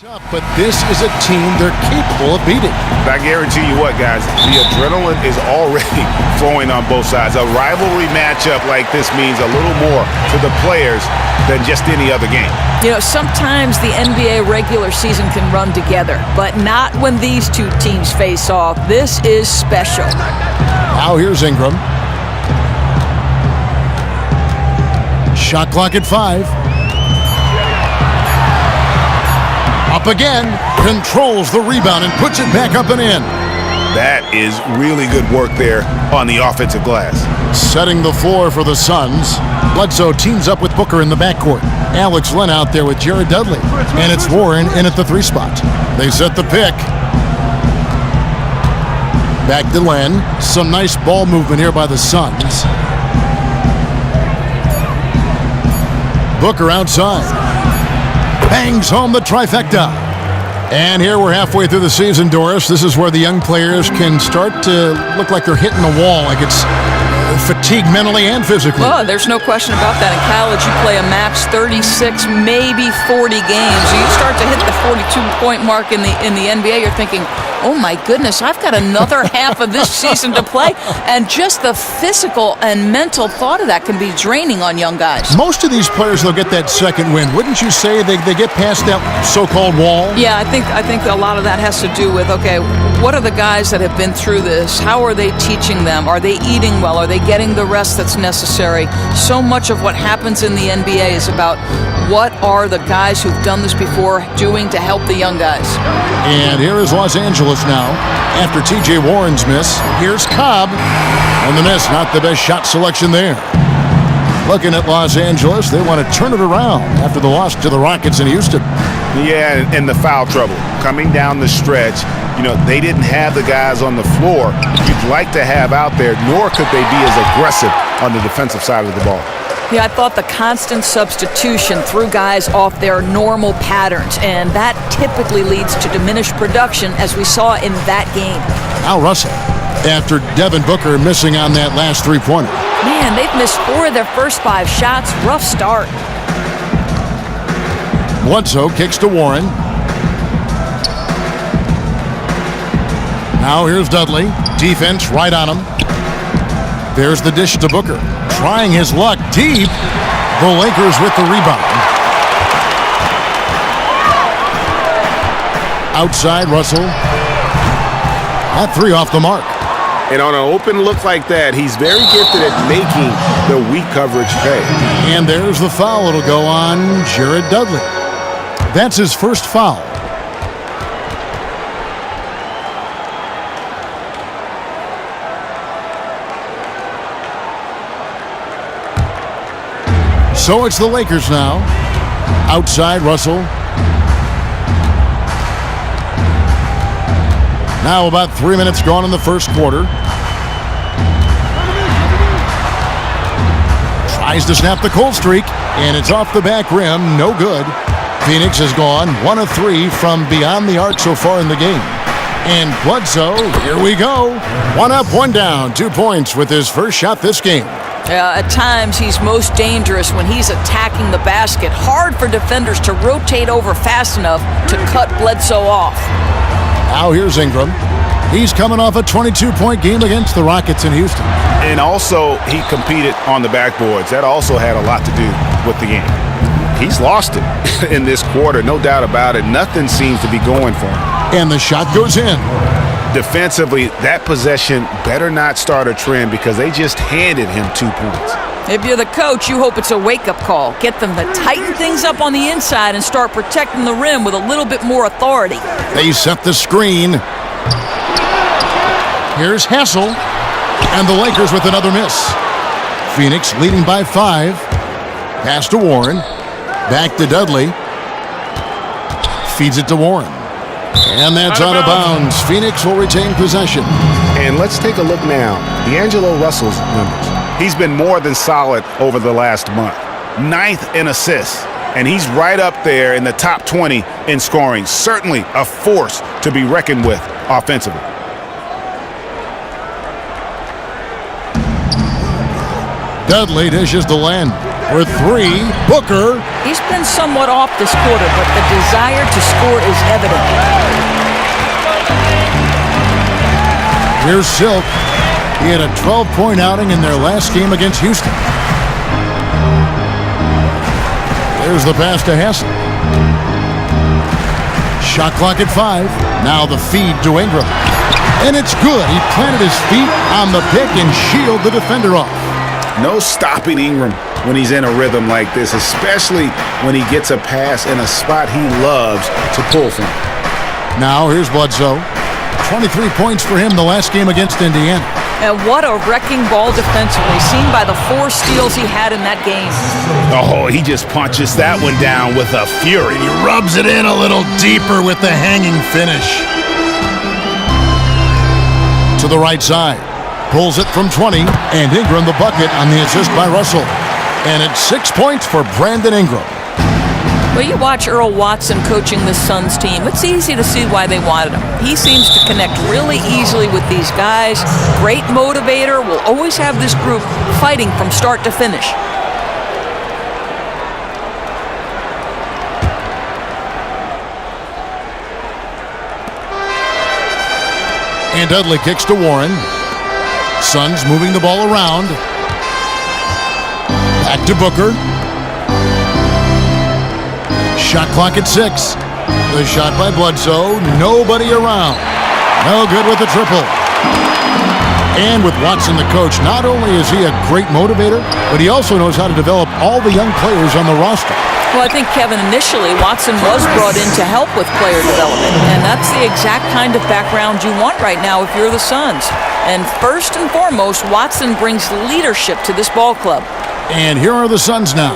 But this is a team they're capable of beating. I guarantee you what, guys, the adrenaline is already flowing on both sides. A rivalry matchup like this means a little more to the players than just any other game. You know, sometimes the NBA regular season can run together, but not when these two teams face off. This is special. Now here's Ingram. Shot clock at 5. Up again, controls the rebound and puts it back up and in. That is really good work there on the offensive glass. Setting the floor for the Suns. Bledsoe teams up with Booker in the backcourt. Alex Len out there with Jared Dudley. And it's Warren in at the 3 spot. They set the pick. Back to Len. Some nice ball movement here by the Suns. Booker outside. Bangs home the trifecta. And here we're halfway through the season, Doris. This is where the young players can start to look like they're hitting a wall, like it's fatigue mentally and physically. Well, there's no question about that. In college, you play a max 36, maybe 40 games. You start to hit the 42-point mark in the NBA, you're thinking, oh my goodness, I've got another half of this season to play. And just the physical and mental thought of that can be draining on young guys. Most of these players, they'll get that second win. Wouldn't you say they get past that so-called wall? Yeah, I think a lot of that has to do with, okay, what are the guys that have been through this? How are they teaching them? Are they eating well? Are they getting the rest that's necessary? So much of what happens in the NBA is about what are the guys who've done this before doing to help the young guys. And here is Los Angeles now. After T.J. Warren's miss, here's Cobb. And the miss, not the best shot selection there. Looking at Los Angeles, they want to turn it around after the loss to the Rockets in Houston. Yeah, and the foul trouble coming down the stretch. You know, they didn't have the guys on the floor you'd like to have out there, nor could they be as aggressive on the defensive side of the ball. Yeah, I thought the constant substitution threw guys off their normal patterns, and that typically leads to diminished production, as we saw in that game. Now Russell, after Devin Booker missing on that last three-pointer. Man, they've missed 4 of their first 5 shots. Rough start. Bledsoe kicks to Warren. Now here's Dudley. Defense right on him. There's the dish to Booker. Trying his luck deep. The Lakers with the rebound. Outside, Russell. That 3 off the mark. And on an open look like that, he's very gifted at making the weak coverage pay. And there's the foul. It'll go on Jared Dudley. That's his first foul. So it's the Lakers now. Outside, Russell. Now about 3 minutes gone in the first quarter. Tries to snap the cold streak, and it's off the back rim. No good. Phoenix has gone 1 of 3 from beyond the arc so far in the game. And Bledsoe, here we go. 1 up, 1 down. 2 points with his first shot this game. At times, he's most dangerous when he's attacking the basket. Hard for defenders to rotate over fast enough to cut Bledsoe off. Now here's Ingram. He's coming off a 22-point game against the Rockets in Houston. And also, he competed on the backboards. That also had a lot to do with the game. He's lost it in this quarter, no doubt about it. Nothing seems to be going for him. And the shot goes in. Defensively, that possession better not start a trend because they just handed him 2 points. If you're the coach, you hope it's a wake-up call. Get them to tighten things up on the inside and start protecting the rim with a little bit more authority. They set the screen. Here's Hassel. And the Lakers with another miss. Phoenix leading by 5. Pass to Warren. Back to Dudley. Feeds it to Warren. And that's out of bounds. Phoenix will retain possession. And let's take a look now. D'Angelo Russell's numbers. He's been more than solid over the last month. 9th in assists. And he's right up there in the top 20 in scoring. Certainly a force to be reckoned with offensively. Dudley dishes to Len. For three, Booker. He's been somewhat off this quarter, but the desire to score is evident. Here's Silk. He had a 12-point outing in their last game against Houston. There's the pass to Hassel. Shot clock at 5. Now the feed to Ingram. And it's good. He planted his feet on the pick and shielded the defender off. No stopping Ingram when he's in a rhythm like this, especially when he gets a pass in a spot he loves to pull from. Now here's Bledsoe. 23 points for him the last game against Indiana. And what a wrecking ball defensively, seen by the 4 steals he had in that game. Oh, he just punches that one down with a fury. He rubs it in a little deeper with the hanging finish. To the right side. Pulls it from 20, and Ingram the bucket on the assist by Russell. And it's 6 points for Brandon Ingram. Well, you watch Earl Watson coaching the Suns team. It's easy to see why they wanted him. He seems to connect really easily with these guys. Great motivator. Will always have this group fighting from start to finish. And Dudley kicks to Warren. Suns moving the ball around. Back to Booker. Shot clock at 6. The shot by Bledsoe. Nobody around. No good with the triple. And with Watson the coach, not only is he a great motivator, but he also knows how to develop all the young players on the roster. Well, I think, Kevin, initially Watson was brought in to help with player development, and that's the exact kind of background you want right now if you're the Suns. And first and foremost, Watson brings leadership to this ball club. And here are the Suns now,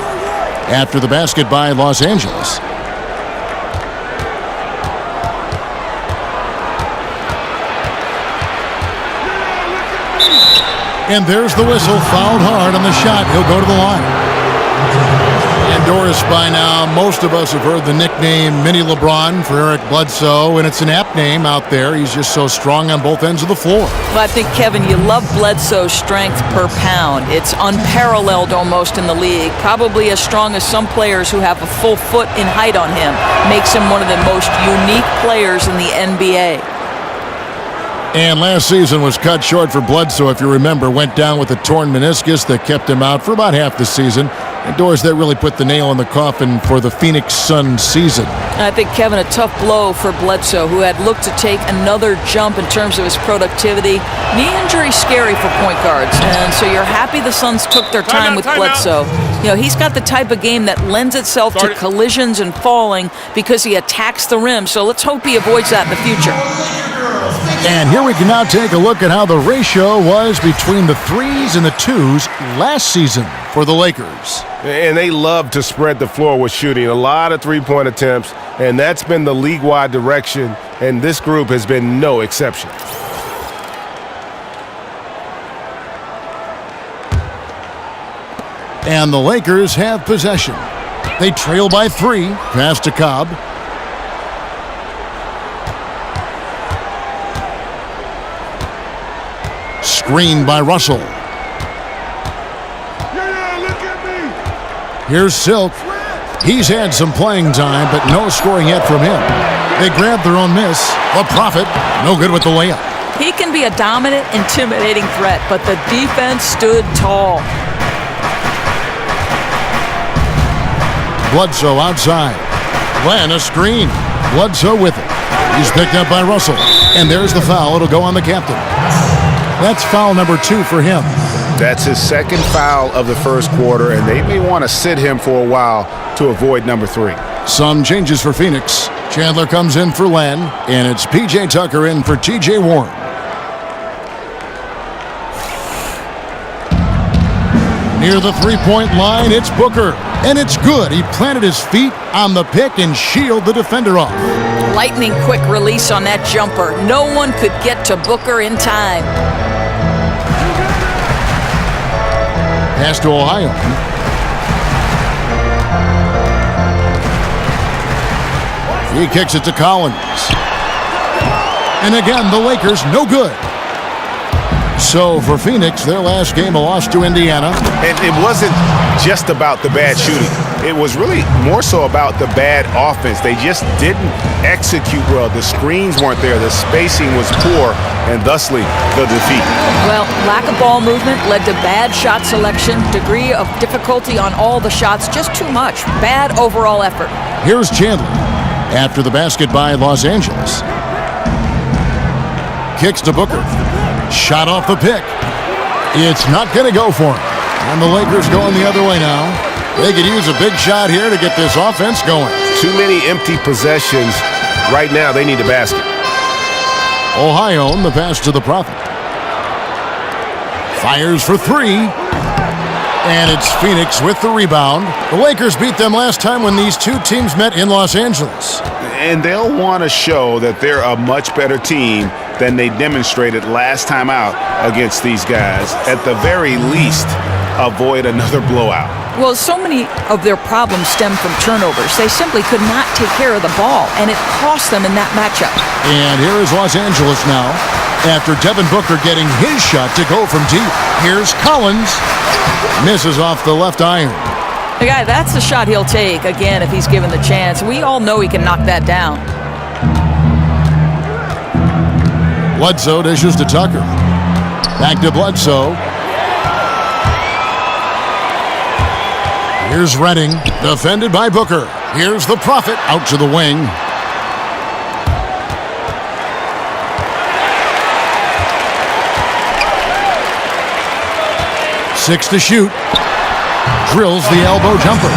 after the basket by Los Angeles. And there's the whistle, fouled hard on the shot. He'll go to the line. And Doris, by now, most of us have heard the nickname Mini LeBron for Eric Bledsoe, and it's an apt name out there. He's just so strong on both ends of the floor. Well, I think, Kevin, you love Bledsoe's strength per pound. It's unparalleled almost in the league. Probably as strong as some players who have a full foot in height on him. Makes him one of the most unique players in the NBA. And last season was cut short for Bledsoe, if you remember. Went down with a torn meniscus that kept him out for about half the season. And Doris, that really put the nail in the coffin for the Phoenix Suns season. I think, Kevin, a tough blow for Bledsoe, who had looked to take another jump in terms of his productivity. Knee injury scary for point guards, and so you're happy the Suns took their time with Bledsoe. You know, he's got the type of game that lends itself to collisions and falling because he attacks the rim, so let's hope he avoids that in the future. And here we can now take a look at how the ratio was between the 3s and the 2s last season for the Lakers. And they love to spread the floor with shooting. A lot of three-point attempts, and that's been the league-wide direction, and this group has been no exception. And the Lakers have possession. They trail by 3. Pass to Cobb. Screen by Russell. Here's Silk. He's had some playing time, but no scoring yet from him. They grab their own miss. A Prophet, no good with the layup. He can be a dominant, intimidating threat, but the defense stood tall. Bledsoe outside. Glenn, a screen. Bledsoe with it. He's picked up by Russell. And there's the foul. It'll go on the captain. That's foul number 2 for him. That's his second foul of the first quarter, and they may want to sit him for a while to avoid number 3. Some changes for Phoenix. Chandler comes in for Len, and it's P.J. Tucker in for T.J. Warren. Near the three-point line, it's Booker, and it's good. He planted his feet on the pick and shielded the defender off. Lightning quick release on that jumper. No one could get to Booker in time. Pass to Ohio. He kicks it to Collins. And again, the Lakers no good. So for Phoenix, their last game, a loss to Indiana. And it wasn't just about the bad shooting. It was really more so about the bad offense. They just didn't execute well. The screens weren't there. The spacing was poor, and thusly the defeat. Well, lack of ball movement led to bad shot selection, degree of difficulty on all the shots, just too much. Bad overall effort. Here's Chandler after the basket by Los Angeles. Kicks to Booker. Shot off the pick. It's not going to go for him. And the Lakers going the other way now. They could use a big shot here to get this offense going. Too many empty possessions. Right now, they need a basket. Ohio, the pass to the Prophet. Fires for three. And it's Phoenix with the rebound. The Lakers beat them last time when these two teams met in Los Angeles. And they'll want to show that they're a much better team than they demonstrated last time out against these guys. At the very least, avoid another blowout. Well, so many of their problems stem from turnovers. They simply could not take care of the ball, and it cost them in that matchup. And here is Los Angeles now after Devin Booker getting his shot to go from deep. Here's Collins. Misses off the left iron. The guy, that's the shot he'll take, again, if he's given the chance. We all know he can knock that down. Bledsoe dishes to Tucker. Back to Bledsoe. Here's Redding, defended by Booker. Here's the Prophet out to the wing. Six to shoot. Drills the elbow jumper.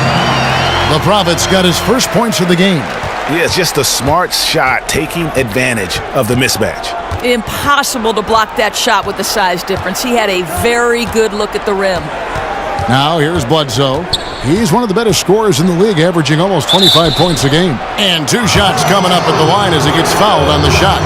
The Prophet's got his first points of the game. Yeah, it's just a smart shot, taking advantage of the mismatch. Impossible to block that shot with the size difference. He had a very good look at the rim. Now here's Bledsoe. He's one of the better scorers in the league, averaging almost 25 points a game. And two shots coming up at the line as he gets fouled on the shot.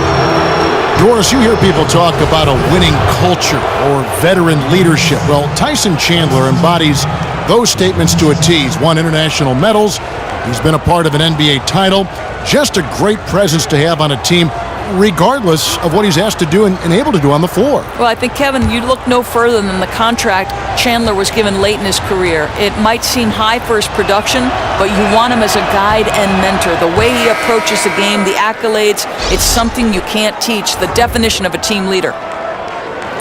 Doris, you hear people talk about a winning culture or veteran leadership. Well, Tyson Chandler embodies those statements to a T. He's won international medals. He's been a part of an NBA title. Just a great presence to have on a team, regardless of what he's asked to do and able to do on the floor. Well, I think, Kevin, you look no further than the contract Chandler was given late in his career. It might seem high for his production, but you want him as a guide and mentor. The way he approaches the game, the accolades, it's something you can't teach, the definition of a team leader.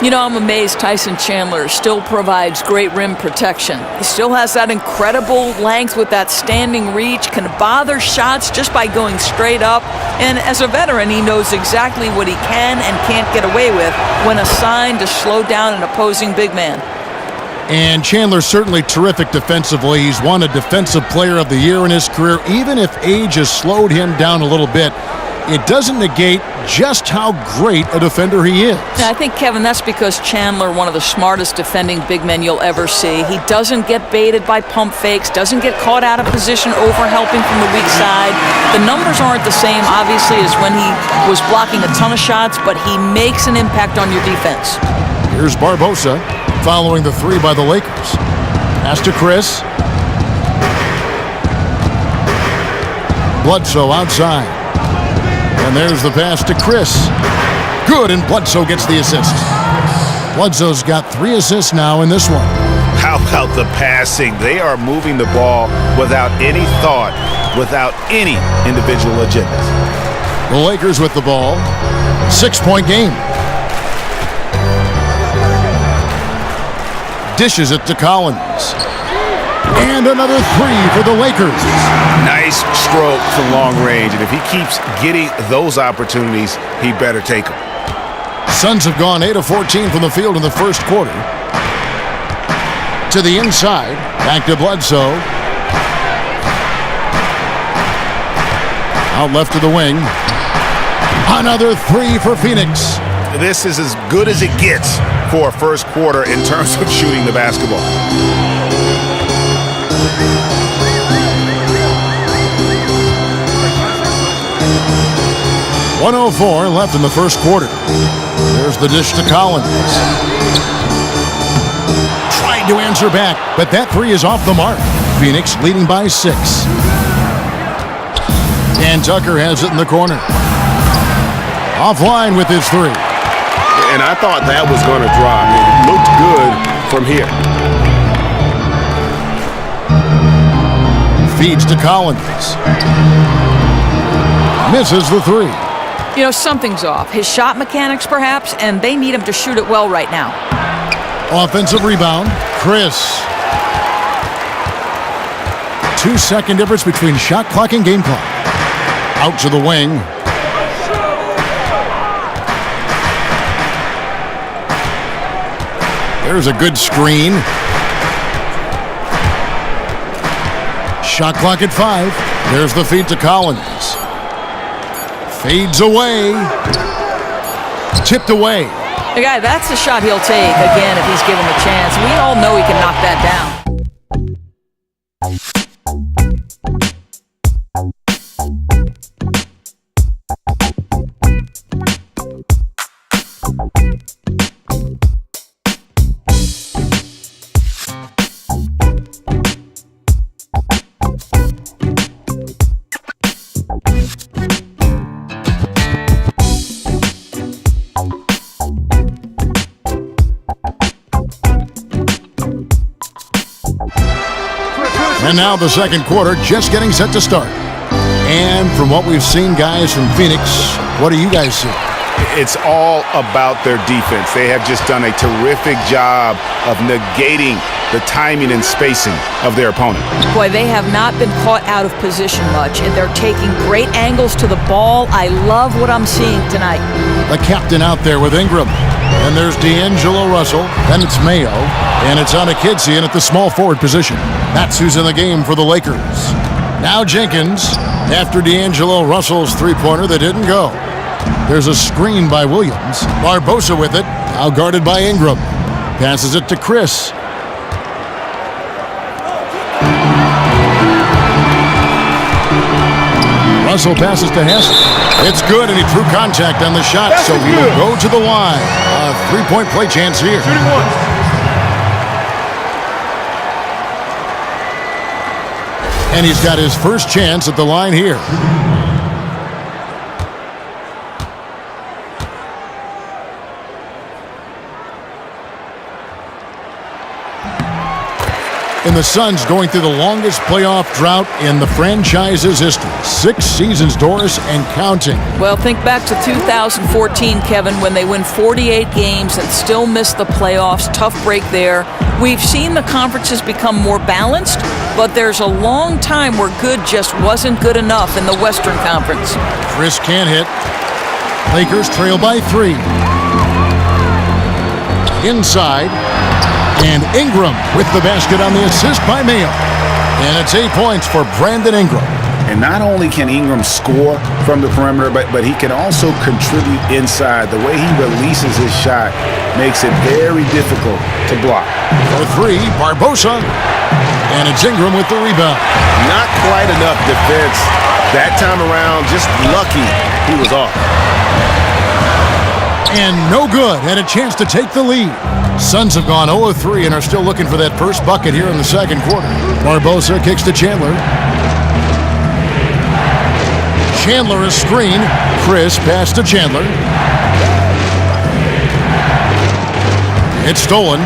You know, I'm amazed Tyson Chandler still provides great rim protection. He still has that incredible length with that standing reach, can bother shots just by going straight up. And as a veteran, he knows exactly what he can and can't get away with when assigned to slow down an opposing big man. And Chandler's certainly terrific defensively. He's won a Defensive Player of the Year in his career. Even if age has slowed him down a little bit, it doesn't negate just how great a defender he is. Yeah, I think, Kevin, that's because Chandler, one of the smartest defending big men you'll ever see. He doesn't get baited by pump fakes, doesn't get caught out of position over-helping from the weak side. The numbers aren't the same, obviously, as when he was blocking a ton of shots, but he makes an impact on your defense. Here's Barbosa following the three by the Lakers. Pass to Chris. Bledsoe outside. And there's the pass to Chris. Good, and Bledsoe gets the assist. Bledsoe's got 3 assists now in this one. How about the passing? They are moving the ball without any thought, without any individual agendas. The Lakers with the ball. 6-point game. Dishes it to Collins. And another 3 for the Lakers. Nice stroke from long range, and if he keeps getting those opportunities, he better take them. Suns have gone 8 of 14 from the field in the first quarter. To the inside, back to Bledsoe. Out left to the wing. Another 3 for Phoenix. This is as good as it gets for a first quarter in terms of shooting the basketball. .104 left in the first quarter. There's the dish to Collins. Tried to answer back, but that 3 is off the mark. Phoenix leading by 6. And Tucker has it in the corner. Offline with his 3. and I thought that was going to drop. It looked good from here. Feeds to Collins. Misses the three. You know, something's off. His shot mechanics, perhaps, and they need him to shoot it well right now. Offensive rebound. Chris. 2-second difference between shot clock and game clock. Out to the wing. There's a good screen. Shot clock at 5. There's the feed to Collins. Fades away. Tipped away. The guy, that's the shot he'll take, again, if he's given the chance. We all know he can knock that down. And now the second quarter just getting set to start. And from what we've seen, guys, from Phoenix, what do you guys see? It's all about their defense. They have just done a terrific job of negating the timing and spacing of their opponent. Boy, they have not been caught out of position much, and they're taking great angles to the ball. I love what I'm seeing tonight. The captain out there with Ingram. And there's D'Angelo Russell. Then it's Mayo. And it's on a Kidsian at the small forward position. That's who's in the game for the Lakers. Now Jenkins, after D'Angelo Russell's three-pointer that didn't go. There's a screen by Williams. Barbosa with it, now guarded by Ingram. Passes it to Chris. Russell passes to Hess. It's good, and he threw contact on the shot, so he will go to the line. A three-point play chance here. Shooting one. And he's got his first chance at the line here. And the Suns going through the longest playoff drought in the franchise's history. 6 seasons, Doris, and counting. Well, think back to 2014, Kevin, when they win 48 games and still miss the playoffs. Tough break there. We've seen the conferences become more balanced, but there's a long time where good just wasn't good enough in the Western Conference. Chris can't hit. Lakers trail by 3. Inside. And Ingram with the basket on the assist by Mayo. And it's 8 points for Brandon Ingram. And not only can Ingram score from the perimeter, but he can also contribute inside. The way he releases his shot makes it very difficult to block. For 3, Barbosa. And it's Ingram with the rebound. Not quite enough defense that time around. Just lucky he was off. And no good. And a chance to take the lead. Suns have gone 0-3 and are still looking for that first bucket here in the second quarter. Barbosa kicks to Chandler. Chandler a screen. Chris pass to Chandler. It's stolen.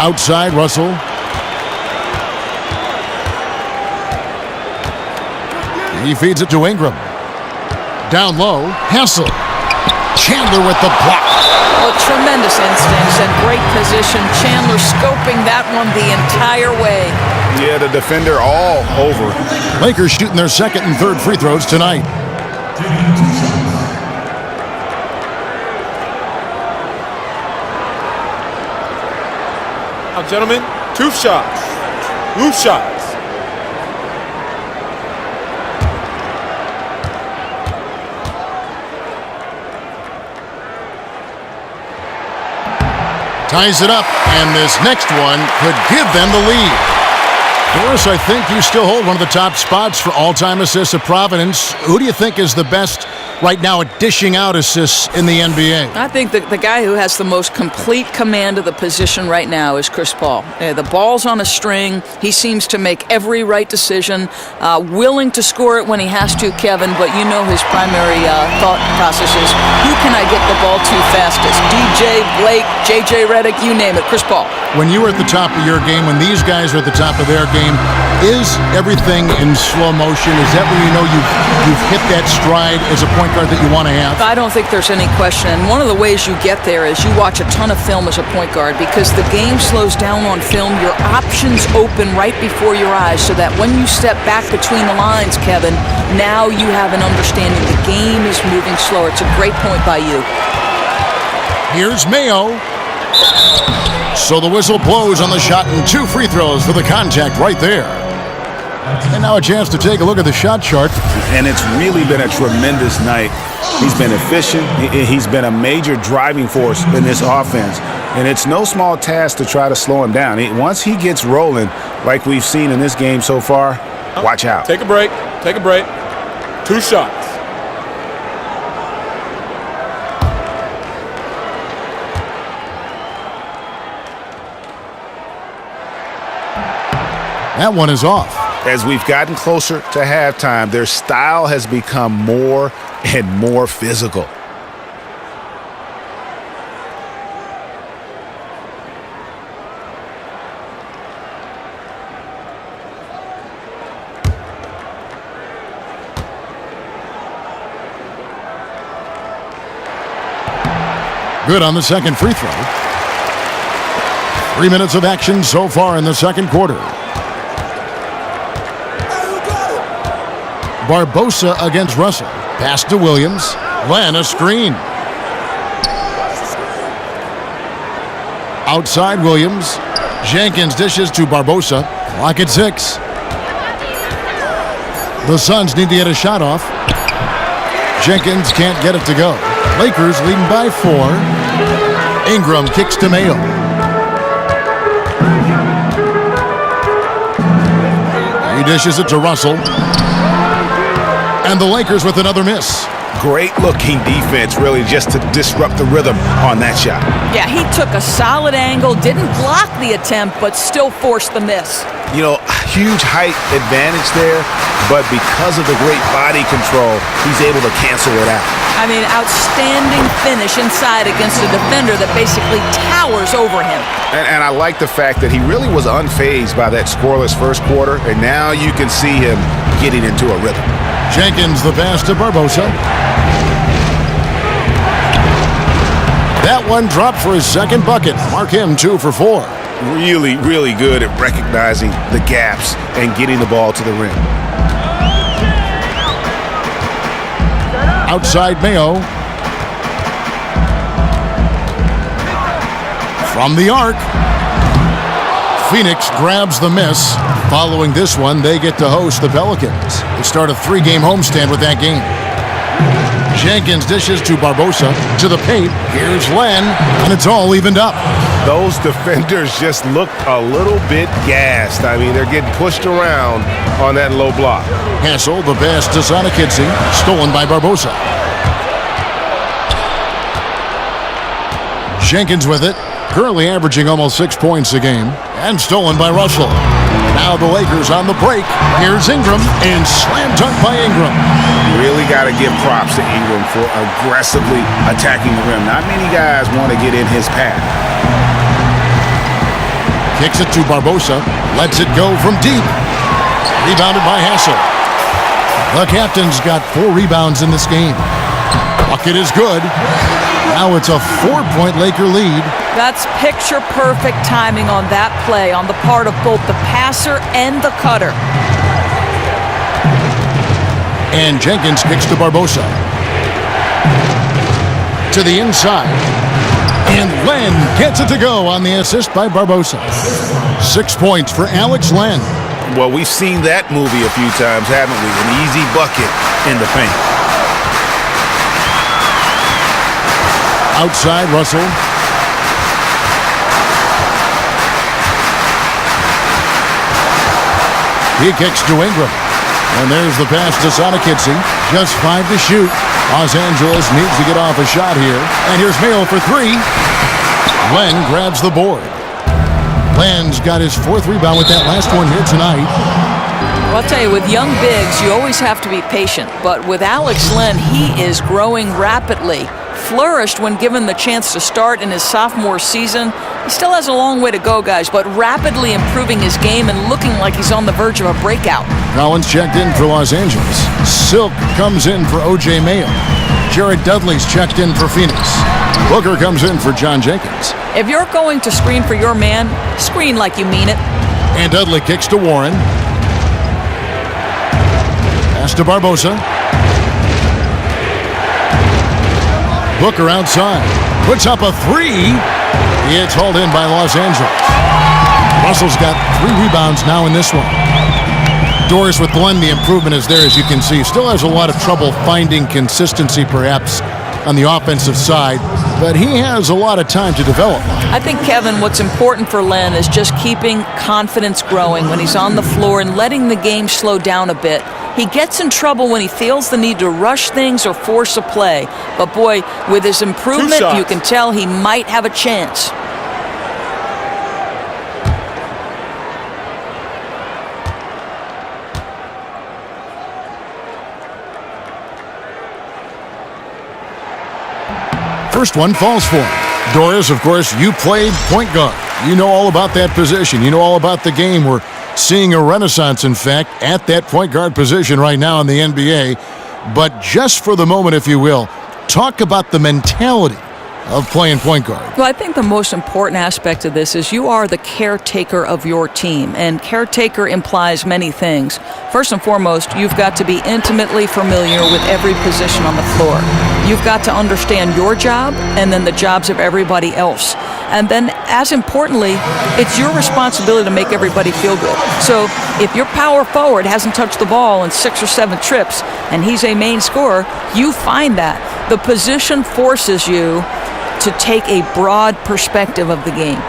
Outside, Russell. He feeds it to Ingram. Down low, Hassel. Chandler with the block. Well, tremendous instincts and great position. Chandler scoping that one the entire way. Yeah, the defender all over. Lakers shooting their second and third free throws tonight. Now, gentlemen, 2 shots. Loose shots. Ties it up, and this next one could give them the lead. Doris, I think you still hold one of the top spots for all-time assists at Providence. Who do you think is the best right now at dishing out assists in the NBA? I think the guy who has the most complete command of the position right now is Chris Paul. The ball's on a string. He seems to make every right decision, willing to score it when he has to, Kevin, but you know his primary thought process is, who can I get the ball to fastest? DJ, Blake, J.J. Redick, you name it, Chris Paul. When you were at the top of your game, when these guys are at the top of their game, is everything in slow motion? Is that when you know you've hit that stride as a point guard that you want to have? I don't think there's any question. And one of the ways you get there is you watch a ton of film as a point guard, because the game slows down on film. Your options open right before your eyes, so that when you step back between the lines, Kevin, now you have an understanding the game is moving slower. It's a great point by you. Here's Mayo. So the whistle blows on the shot, and 2 free throws for the contact right there. And now a chance to take a look at the shot chart. And it's really been a tremendous night. He's been efficient. He's been a major driving force in this offense. And it's no small task to try to slow him down. Once he gets rolling, like we've seen in this game so far, watch out. Take a break. Take a break. 2 shots. That one is off. As we've gotten closer to halftime, their style has become more and more physical. Good on the second free throw. 3 minutes of action so far in the second quarter. Barbosa against Russell. Pass to Williams. Len, a screen. Outside Williams. Jenkins dishes to Barbosa. Clock at 6. The Suns need to get a shot off. Jenkins can't get it to go. Lakers leading by 4. Ingram kicks to Mayo. He dishes it to Russell. And the Lakers with another miss. Great looking defense, really, just to disrupt the rhythm on that shot. Yeah, he took a solid angle, didn't block the attempt, but still forced the miss. You know, huge height advantage there, but because of the great body control, he's able to cancel it out. I mean, outstanding finish inside against a defender that basically towers over him. And I like the fact that he really was unfazed by that scoreless first quarter, and now you can see him getting into a rhythm. Jenkins the pass to Barbosa. That one dropped for his second bucket. Mark him 2 for 4. Really, really good at recognizing the gaps and getting the ball to the rim. Outside Mayo. From the arc. Phoenix grabs the miss. Following this one, they get to host the Pelicans. They start a 3-game homestand with that game. Jenkins dishes to Barbosa. To the paint. Here's Len. And it's all evened up. Those defenders just look a little bit gassed. I mean, they're getting pushed around on that low block. Hassel, the pass to Sonikidze. Stolen by Barbosa. Jenkins with it. Currently averaging almost 6 points a game. And stolen by Russell. Now the Lakers on the break. Here's Ingram, and slam dunk by Ingram. Really got to give props to Ingram for aggressively attacking the rim. Not many guys want to get in his path. Kicks it to Barbosa. Lets it go from deep. Rebounded by Hassel. The captain's got 4 rebounds in this game. Bucket is good. Now it's a 4-point Laker lead. That's picture-perfect timing on that play on the part of both the passer and the cutter. And Jenkins kicks to Barbosa. To the inside. And Len gets it to go on the assist by Barbosa. 6 points for Alex Len. Well, we've seen that movie a few times, haven't we? An easy bucket in the paint. Outside Russell. He kicks to Ingram. And there's the pass to Sonikitsi. Just 5 to shoot. Los Angeles needs to get off a shot here. And here's Mayo for 3. Len grabs the board. Len's got his 4th rebound with that last one here tonight. Well, I'll tell you, with young bigs, you always have to be patient. But with Alex Len, he is growing rapidly. Flourished when given the chance to start in his sophomore season. He still has a long way to go, guys, but rapidly improving his game and looking like he's on the verge of a breakout. Collins checked in for Los Angeles. Silk comes in for O.J. Mayo. Jared Dudley's checked in for Phoenix. Booker comes in for John Jenkins. If you're going to screen for your man, screen like you mean it. And Dudley kicks to Warren. Pass to Barbosa. Booker outside. Puts up a 3. It's hauled in by Los Angeles. Russell's got 3 rebounds now in this one. Doris with Glenn, the improvement is there, as you can see. Still has a lot of trouble finding consistency, perhaps, on the offensive side, but he has a lot of time to develop. I think, Kevin, what's important for Len is just keeping confidence growing when he's on the floor and letting the game slow down a bit. He gets in trouble when he feels the need to rush things or force a play. But, boy, with his improvement, you can tell he might have a chance. First one falls for him. Doris, of course, you played point guard. You know all about that position. You know all about the game. We're seeing a renaissance, in fact, at that point guard position right now in the NBA. But just for the moment, if you will, talk about the mentality of playing point guard. Well, I think the most important aspect of this is you are the caretaker of your team, and caretaker implies many things. First and foremost, you've got to be intimately familiar with every position on the floor. You've got to understand your job and then the jobs of everybody else. And then, as importantly, it's your responsibility to make everybody feel good. So if your power forward hasn't touched the ball in 6 or 7 trips and he's a main scorer, you find that. The position forces you to take a broad perspective of the game.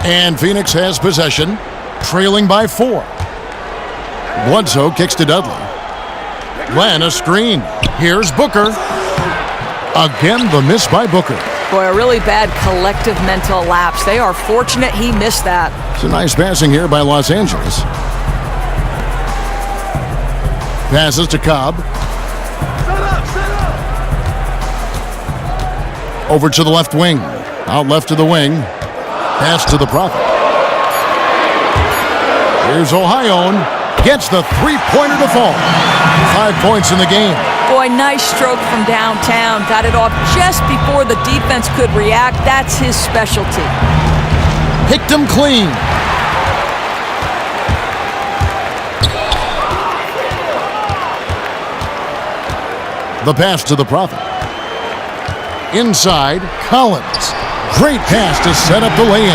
And Phoenix has possession, trailing by 4. Bledsoe kicks to Dudley. Len, a screen. Here's Booker. Again, the miss by Booker. Boy, a really bad collective mental lapse. They are fortunate he missed that. It's a nice passing here by Los Angeles. Passes to Cobb. Over to the left wing. Out left to the wing. Pass to the Prophet. Here's Ohio. Gets the three-pointer to fall. 5 points in the game. Boy, nice stroke from downtown. Got it off just before the defense could react. That's his specialty. Picked him clean. The pass to the Prophet. Inside, Collins. Great pass to set up the lay-in.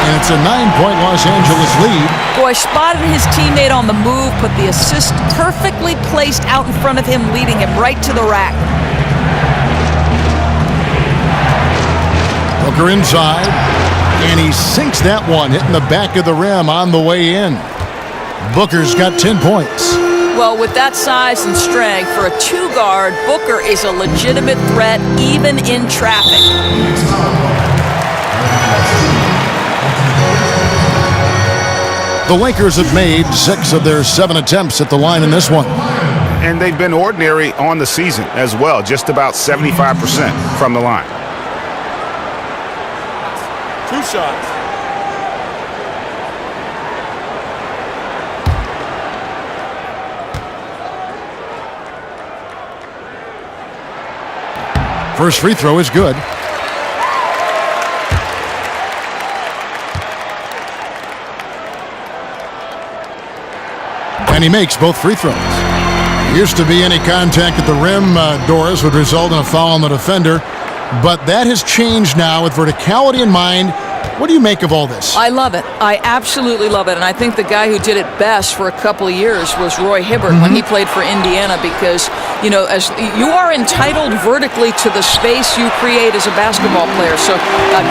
And it's a 9-point Los Angeles lead. Boy, spotted his teammate on the move, put the assist perfectly placed out in front of him, leading him right to the rack. Booker inside, and he sinks that one, hitting the back of the rim on the way in. Booker's got 10 points. Well, with that size and strength, for a 2-guard, Booker is a legitimate threat even in traffic. The Lakers have made 6 of their 7 attempts at the line in this one. And they've been ordinary on the season as well, just about 75% from the line. 2 shots. First free throw is good. And he makes both free throws. Used to be any contact at the rim, Doris, would result in a foul on the defender. But that has changed now with verticality in mind. What do you make of all this? I love it. I absolutely love it. And I think the guy who did it best for a couple of years was Roy Hibbert when he played for Indiana because, as you are entitled vertically to the space you create as a basketball player. So,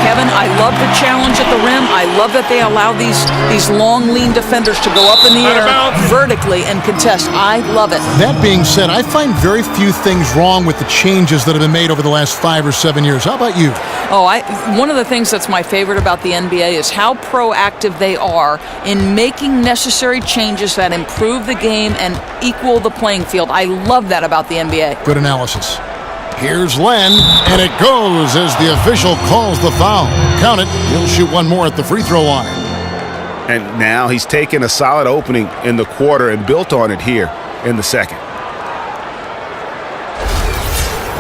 Kevin, I love the challenge at the rim. I love that they allow these long, lean defenders to go up in the air vertically and contest. I love it. That being said, I find very few things wrong with the changes that have been made over the last 5 or 7 years. How about you? One of the things that's my favorite about the NBA is how proactive they are in making necessary changes that improve the game and equal the playing field. I love that about the NBA. Good analysis. Here's Len, and it goes as the official calls the foul. Count it. He'll shoot one more at the free throw line. And now he's taken a solid opening in the quarter and built on it here in the second.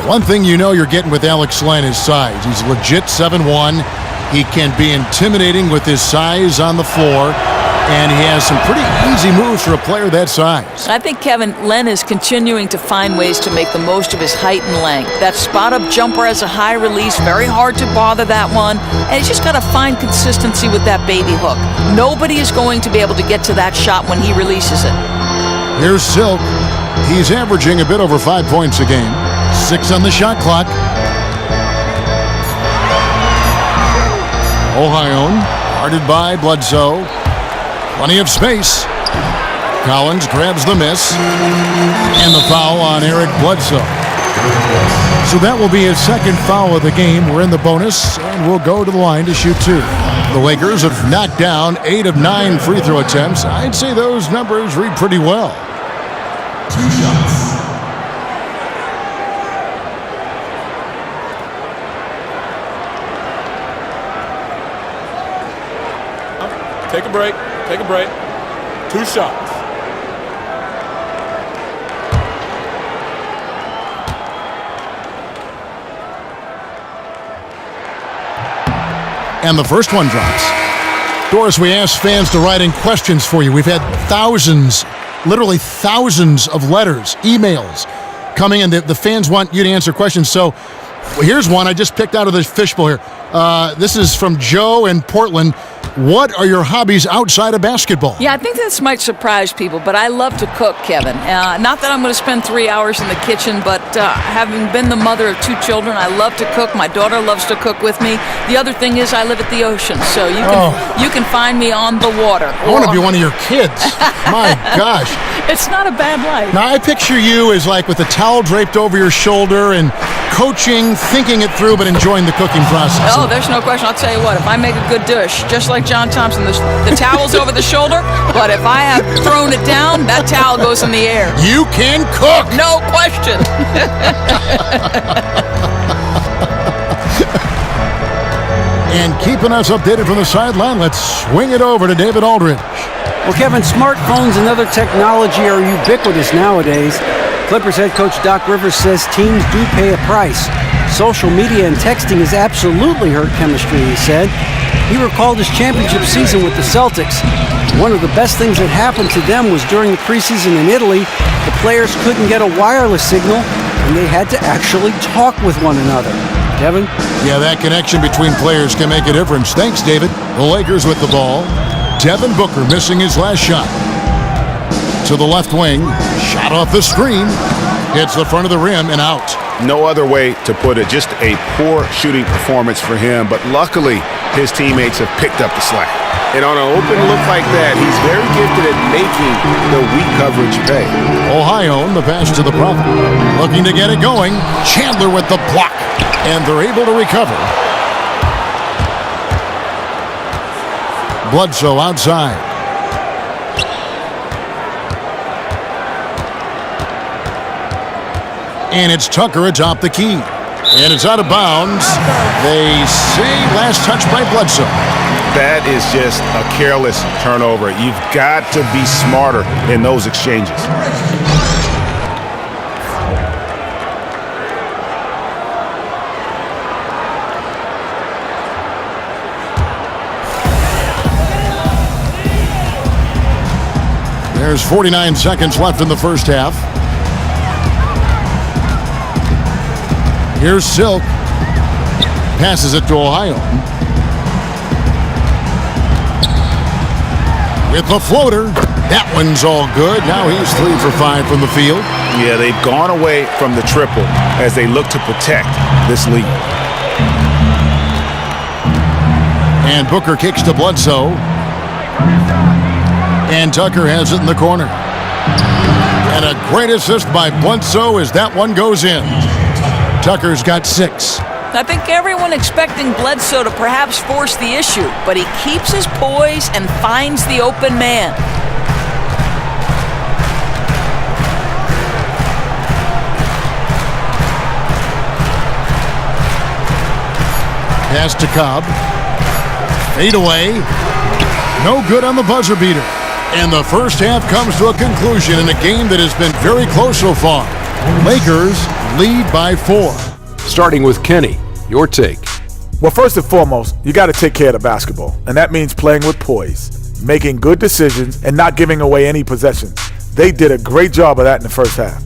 One thing you're getting with Alex Len is size. He's legit 7'1". He can be intimidating with his size on the floor, and he has some pretty easy moves for a player that size. I think, Kevin, Len is continuing to find ways to make the most of his height and length. That spot-up jumper has a high release, very hard to bother that one, and he's just got to find consistency with that baby hook. Nobody is going to be able to get to that shot when he releases it. Here's Silk. He's averaging a bit over 5 points a game. 6 on the shot clock. Ohio, guarded by Bledsoe. Plenty of space. Collins grabs the miss. And the foul on Eric Bledsoe. So that will be his second foul of the game. We're in the bonus, and we'll go to the line to shoot 2. The Lakers have knocked down 8 of 9 free throw attempts. I'd say those numbers read pretty well. 2 shots. Take a break. Take a break. 2 shots. And the first one drops. Doris, we asked fans to write in questions for you. We've had thousands, literally thousands of letters, emails coming in. The fans want you to answer questions. So here's one I just picked out of the fishbowl here. This is from Joe in Portland. What are your hobbies outside of basketball? Yeah, I think this might surprise people, but I love to cook, Kevin. Not that I'm going to spend 3 hours in the kitchen, but having been the mother of 2 children, I love to cook. My daughter loves to cook with me. The other thing is I live at the ocean, so you can find me on the water. I want to be one of your kids. My gosh. It's not a bad life. Now, I picture you as like with a towel draped over your shoulder and coaching, thinking it through, but enjoying the cooking process. Oh, there's no question. I'll tell you what, if I make a good dish, just like John Thompson, the towel's over the shoulder, but if I have thrown it down, that towel goes in the air. You can cook! No question. And keeping us updated from the sideline, let's swing it over to David Aldridge. Well, Kevin, smartphones and other technology are ubiquitous nowadays. Clippers head coach Doc Rivers says teams do pay a price. Social media and texting has absolutely hurt chemistry, he said. He recalled his championship season with the Celtics. One of the best things that happened to them was during the preseason in Italy, the players couldn't get a wireless signal, and they had to actually talk with one another. Kevin? Yeah, that connection between players can make a difference. Thanks, David. The Lakers with the ball. Devin Booker missing his last shot. To the left wing. Shot off the screen. Hits the front of the rim and out. No other way to put it. Just a poor shooting performance for him. But luckily, his teammates have picked up the slack. And on an open look like that, he's very gifted at making the weak coverage pay. Ohio, the pass to the Prophet. Looking to get it going. Chandler with the block. And they're able to recover. Bledsoe outside. And it's Tucker atop the key. And it's out of bounds. They say last touch by Bledsoe. That is just a careless turnover. You've got to be smarter in those exchanges. There's 49 seconds left in the first half. Here's Silk. Passes it to Ohio. with the floater. That one's all good. Now he's 3 for 5 from the field. Yeah, they've gone away from the triple as they look to protect this lead. And Booker kicks to Bledsoe. And Tucker has it in the corner. And a great assist by Bledsoe as that one goes in. Tucker's got 6. I think everyone expecting Bledsoe to perhaps force the issue, but he keeps his poise and finds the open man. Pass to Cobb. Fade away. No good on the buzzer beater. And the first half comes to a conclusion in a game that has been very close so far. Lakers lead by 4. Starting with Kenny, your take. Well, first and foremost, you got to take care of the basketball, and that means playing with poise, making good decisions, and not giving away any possessions. They did a great job of that in the first half.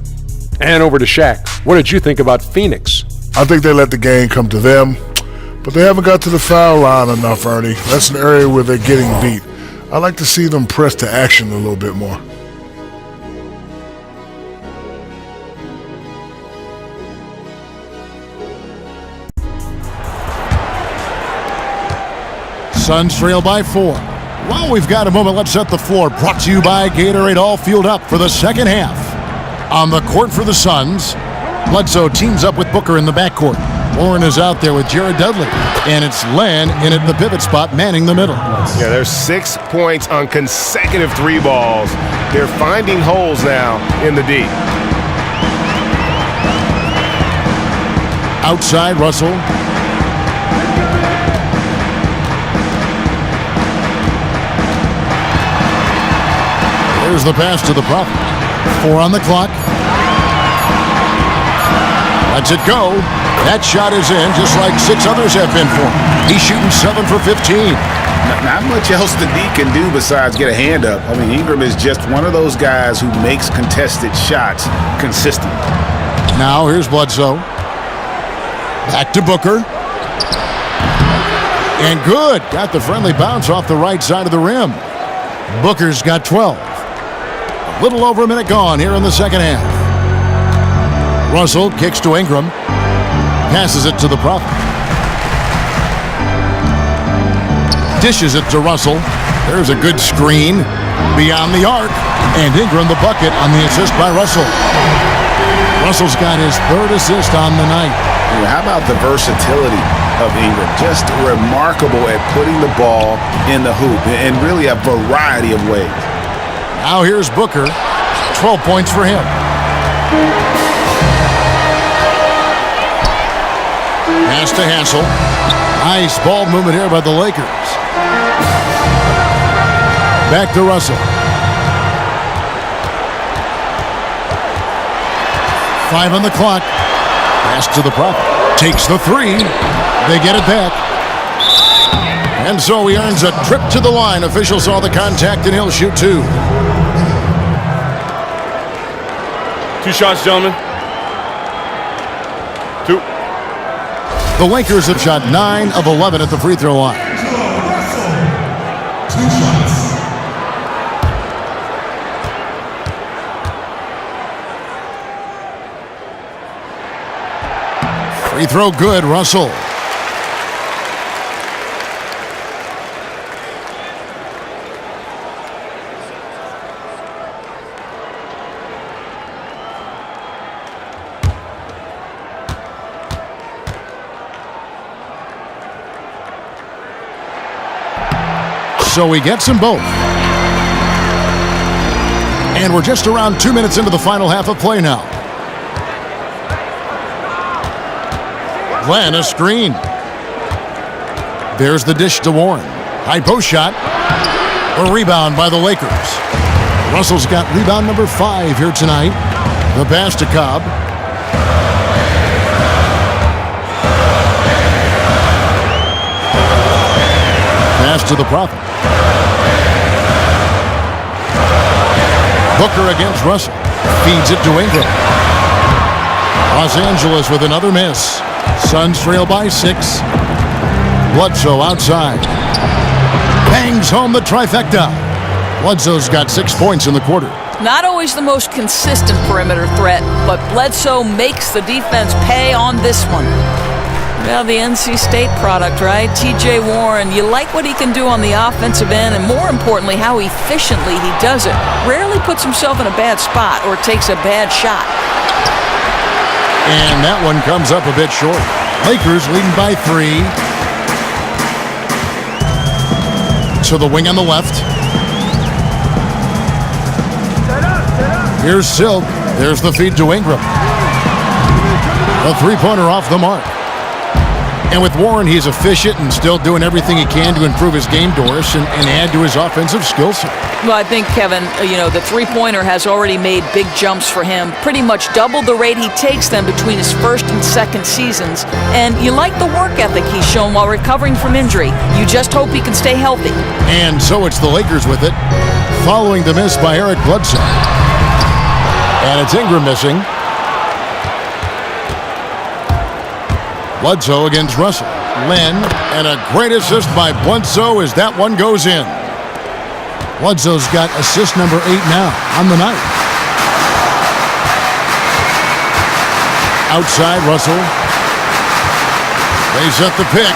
And over to Shaq. What did you think about Phoenix? I think they let the game come to them, but they haven't got to the foul line enough, Ernie. That's an area where they're getting beat. I like to see them press to action a little bit more. Suns trail by 4. While we've got a moment, let's set the floor. Brought to you by Gatorade, all fueled up for the second half. On the court for the Suns, Bledsoe teams up with Booker in the backcourt. Warren is out there with Jared Dudley. And it's Len in at the pivot spot, manning the middle. Yeah, there's 6 points on consecutive 3 balls. They're finding holes now in the D. Outside, Russell. There's the pass to the Prophet. 4 on the clock. Lets it go. That shot is in, just like 6 others have been for him. He's shooting 7 for 15. Not much else the D can do besides get a hand up. I mean, Ingram is just one of those guys who makes contested shots consistent. Now here's Bledsoe. Back to Booker. And good. Got the friendly bounce off the right side of the rim. Booker's got 12. A little over a minute gone here in the second half. Russell kicks to Ingram. Passes it to the Prophet. Dishes it to Russell. There's a good screen beyond the arc. And Ingram the bucket on the assist by Russell. Russell's got his 3rd assist on the night. How about the versatility of Ingram? Just remarkable at putting the ball in the hoop in really a variety of ways. Now here's Booker. 12 points for him. Pass to Hassel. Nice ball movement here by the Lakers. Back to Russell. 5 on the clock. Pass to the Prophet. Takes the 3. They get it back. And so he earns a trip to the line. Official saw the contact and he'll shoot 2. 2 shots, gentlemen. 2. The Lakers have shot 9 of 11 at the free throw line. Free throw good, Russell. So he gets them both. And we're just around 2 minutes into the final half of play now. Glenn, a screen. There's the dish to Warren. High post shot. A rebound by the Lakers. Russell's got rebound number 5 here tonight. The pass to Cobb. Pass to the Prophet. Booker against Russell. Feeds it to Ingram. Los Angeles with another miss. Suns trail by 6. Bledsoe outside. Bangs home the trifecta. Bledsoe's got 6 points in the quarter. Not always the most consistent perimeter threat, but Bledsoe makes the defense pay on this one. Well, the NC State product, right? T.J. Warren, you like what he can do on the offensive end, and more importantly, how efficiently he does it. Rarely puts himself in a bad spot or takes a bad shot. And that one comes up a bit short. Lakers leading by 3. To the wing on the left. Here's Silk. There's the feed to Ingram. A three-pointer off the mark. And with Warren, he's efficient and still doing everything he can to improve his game, Doris, and add to his offensive skill set. Well, I think, Kevin, the three-pointer has already made big jumps for him. Pretty much doubled the rate he takes them between his first and second seasons. And you like the work ethic he's shown while recovering from injury. You just hope he can stay healthy. And so it's the Lakers with it, following the miss by Eric Bledsoe. And it's Ingram missing. Bledsoe against Russell. Len, and a great assist by Bledsoe as that one goes in. Bledsoe's got assist number 8 now on the night. Outside, Russell. They set the pick.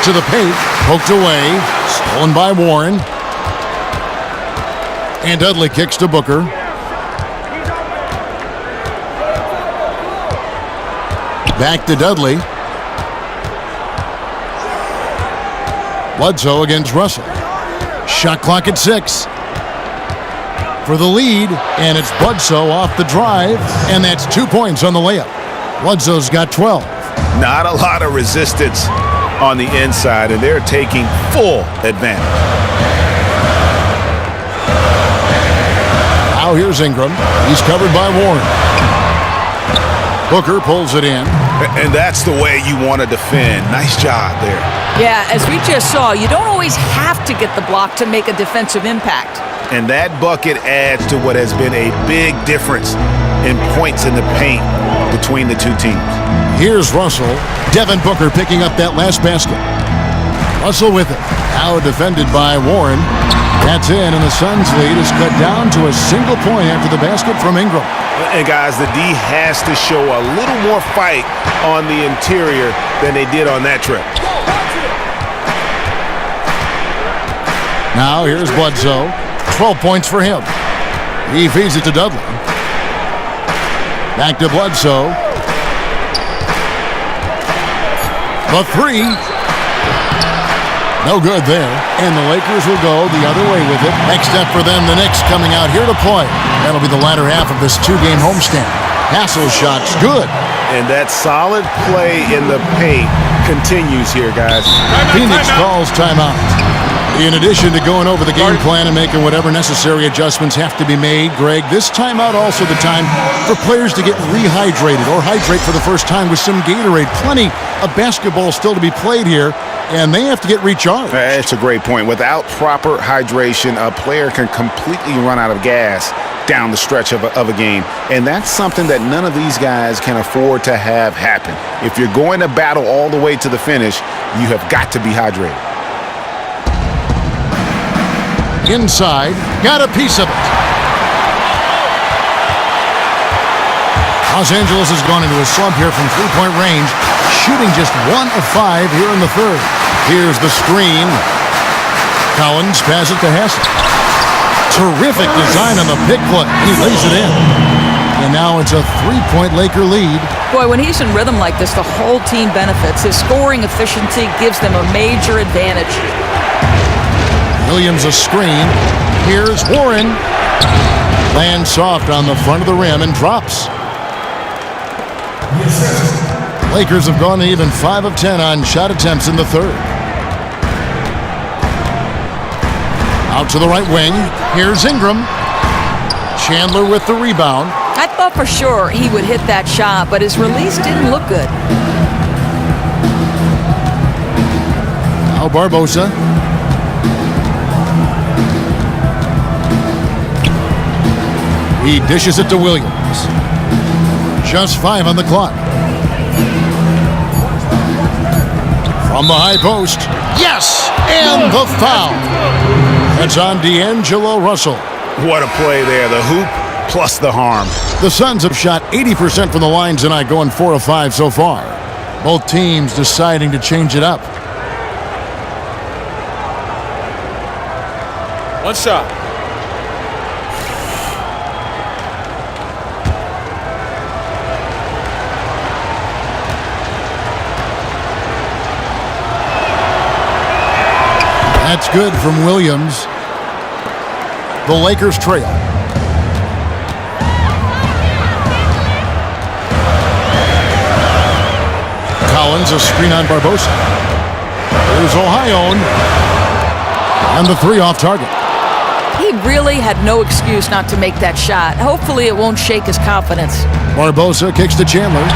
To the paint, poked away, stolen by Warren. And Dudley kicks to Booker. Back to Dudley. Bledsoe against Russell. Shot clock at 6. For the lead, and it's Bledsoe off the drive, and that's 2 points on the layup. Bledsoe's got 12. Not a lot of resistance on the inside, and they're taking full advantage. Now here's Ingram. He's covered by Warren. Booker pulls it in. And that's the way you want to defend. Nice job there. Yeah, as we just saw, you don't always have to get the block to make a defensive impact. And that bucket adds to what has been a big difference in points in the paint between the two teams. Here's Russell. Devin Booker picking up that last basket. Russell with it. Now defended by Warren. That's in, and the Suns' lead is cut down to a single point after the basket from Ingram. And guys, the D has to show a little more fight on the interior than they did on that trip. Now here's Bledsoe. 12 points for him. He feeds it to Dudley. Back to Bledsoe. The three. No good there. And the Lakers will go the other way with it. Next up for them, the Knicks coming out here to play. That'll be the latter half of this two-game homestand. Hassel shot's good. And that solid play in the paint continues here, guys. Phoenix calls timeout. In addition to going over the game plan and making whatever necessary adjustments have to be made, Greg, this timeout also the time for players to get rehydrated or hydrate for the first time with some Gatorade. Plenty of basketball still to be played here, and they have to get recharged. That's a great point. Without proper hydration, a player can completely run out of gas down the stretch of a game. And that's something that none of these guys can afford to have happen. If you're going to battle all the way to the finish, you have got to be hydrated. Inside, got a piece of it. Los Angeles has gone into a slump here from three-point range, shooting just 1 of 5 here in the third. Here's the screen. Collins passes it to Hassel. Terrific design on the pick play. He lays it in. And now it's a 3-point Laker lead. Boy, when he's in rhythm like this, the whole team benefits. His scoring efficiency gives them a major advantage. Williams a screen. Here's Warren. Lands soft on the front of the rim and drops. Lakers have gone even 5 of 10 on shot attempts in the third. Out to the right wing. Here's Ingram. Chandler with the rebound. I thought for sure he would hit that shot, but his release didn't look good. Now Barbosa. He dishes it to Williams. Just 5 on the clock. From the high post. Yes! And the foul. That's on D'Angelo Russell. What a play there. The hoop plus the harm. The Suns have shot 80% from the line tonight, going 4 of 5 so far. Both teams deciding to change it up. One shot. That's good from Williams. The Lakers trail. Collins, a screen on Barbosa. Here's Ohio. And the three off target. He really had no excuse not to make that shot. Hopefully it won't shake his confidence. Barbosa kicks to Chandler.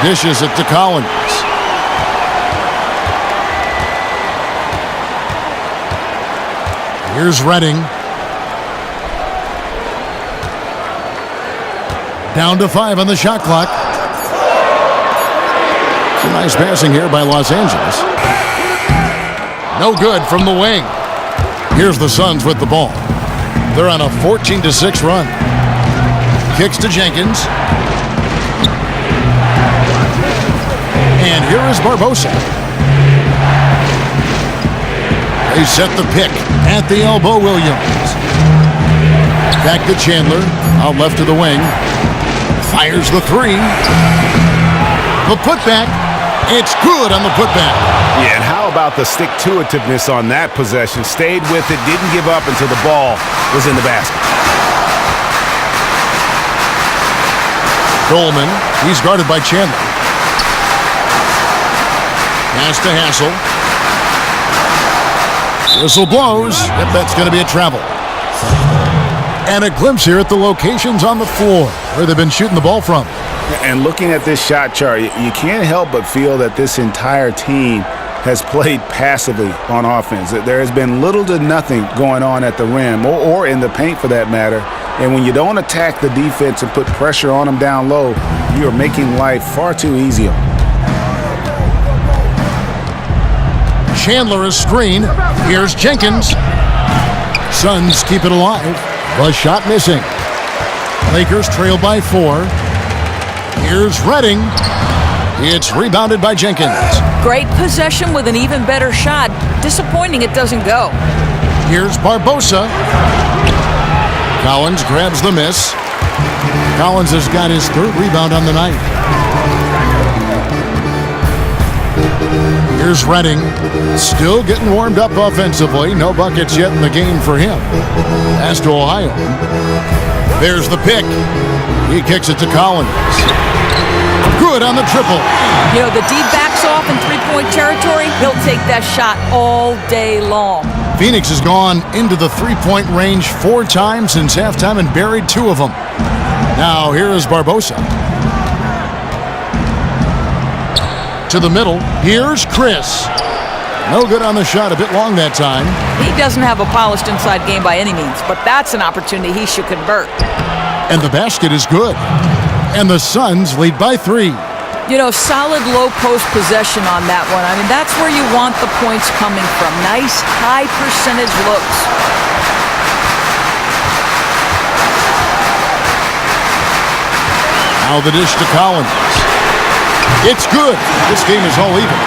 Dishes it to Collins. Here's Redding. Down to 5 on the shot clock. Some nice passing here by Los Angeles. No good from the wing. Here's the Suns with the ball. They're on a 14-6 run. Kicks to Jenkins. And here is Barbosa. They set the pick at the elbow, Williams. Back to Chandler, out left to the wing. Fires the three. The putback. It's good on the putback. Yeah, and how about the stick-to-itiveness on that possession? Stayed with it, didn't give up until the ball was in the basket. Dolman, he's guarded by Chandler. Pass to Hassel. Whistle blows. Yep, that's going to be a travel. And a glimpse here at the locations on the floor where they've been shooting the ball from. And looking at this shot chart, you can't help but feel that this entire team has played passively on offense. There has been little to nothing going on at the rim or in the paint for that matter. And when you don't attack the defense and put pressure on them down low, you are making life far too easy. Chandler is screen. Here's Jenkins. Suns keep it alive. The shot missing. Lakers trail by 4. Here's Redding. It's rebounded by Jenkins. Great possession with an even better shot. Disappointing it doesn't go. Here's Barbosa. Collins grabs the miss. Collins has got his 3rd rebound on the night. Here's Redding. Still getting warmed up offensively. No buckets yet in the game for him. Pass to Ohio. There's the pick. He kicks it to Collins. Good on the triple. You know, the D backs off in three-point territory. He'll take that shot all day long. Phoenix has gone into the three-point range 4 times since halftime and buried 2 of them. Now here is Barbosa. To the middle. Here's Chris. No good on the shot. A bit long that time. He doesn't have a polished inside game by any means, but that's an opportunity he should convert. And the basket is good. And the Suns lead by 3. You know, solid low post possession on that one. I mean, that's where you want the points coming from. Nice high percentage looks. Now the dish to Collins. It's good. This game is all even.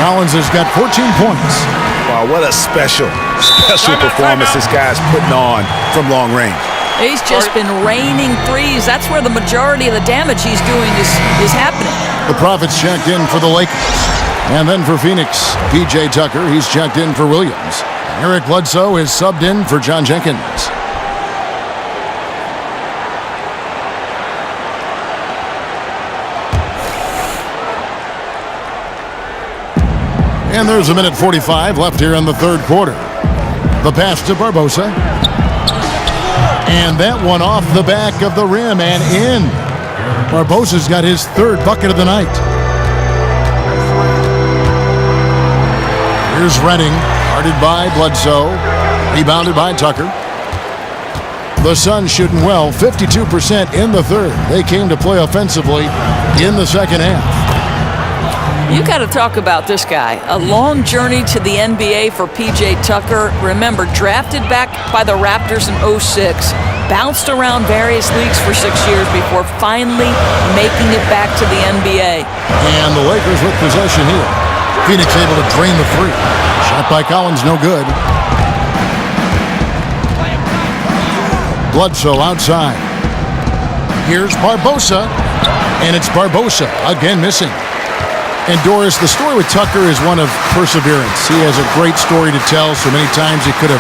Collins has got 14 points. Wow, what a special performance this guy's putting on from long range. He's just been raining threes. That's where the majority of the damage he's doing is happening. The Profits checked in for the Lakers. And then for Phoenix, P.J. Tucker, he's checked in for Williams. Eric Bledsoe is subbed in for John Jenkins. And there's a minute 45 left here in the 3rd quarter. The pass to Barbosa. And that one off the back of the rim and in. Barbosa's got his 3rd bucket of the night. Here's Redding, guarded by Bledsoe, rebounded by Tucker. The Suns shooting well, 52% in the 3rd. They came to play offensively in the 2nd half. You got to talk about this guy. A long journey to the NBA for P.J. Tucker. Remember, drafted back by the Raptors in 06, bounced around various leagues for 6 years before finally making it back to the NBA. And the Lakers with possession here. Phoenix able to drain the three. Shot by Collins, no good. Bledsoe outside. Here's Barbosa. And it's Barbosa again missing. And Doris, the story with Tucker is one of perseverance. He has a great story to tell. So many times he could have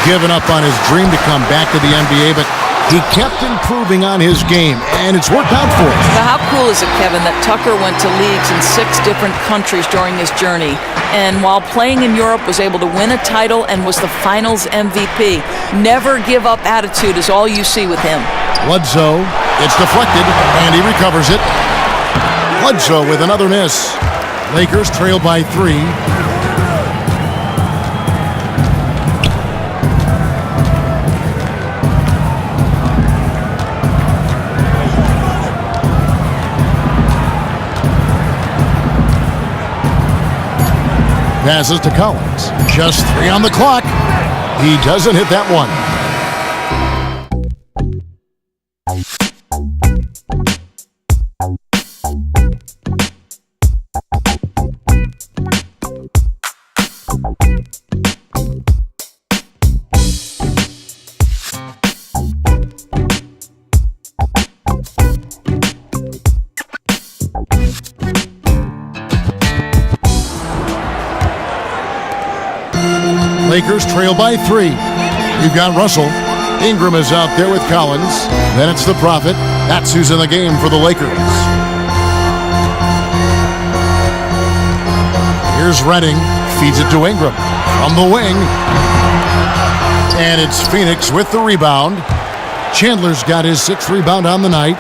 given up on his dream to come back to the NBA, but he kept improving on his game, and it's worked out for him. Now, how cool is it, Kevin, that Tucker went to leagues in 6 different countries during his journey, and while playing in Europe was able to win a title and was the Finals MVP. Never give up attitude is all you see with him. Bledsoe, it's deflected, and he recovers it. Bledsoe with another miss. Lakers trail by 3. Passes to Collins. Just 3 on the clock. He doesn't hit that one. Lakers trail by 3. You've got Russell. Ingram is out there with Collins. Then it's the Prophet. That's who's in the game for the Lakers. Here's Redding. Feeds it to Ingram from the wing. And it's Phoenix with the rebound. Chandler's got his 6th rebound on the night.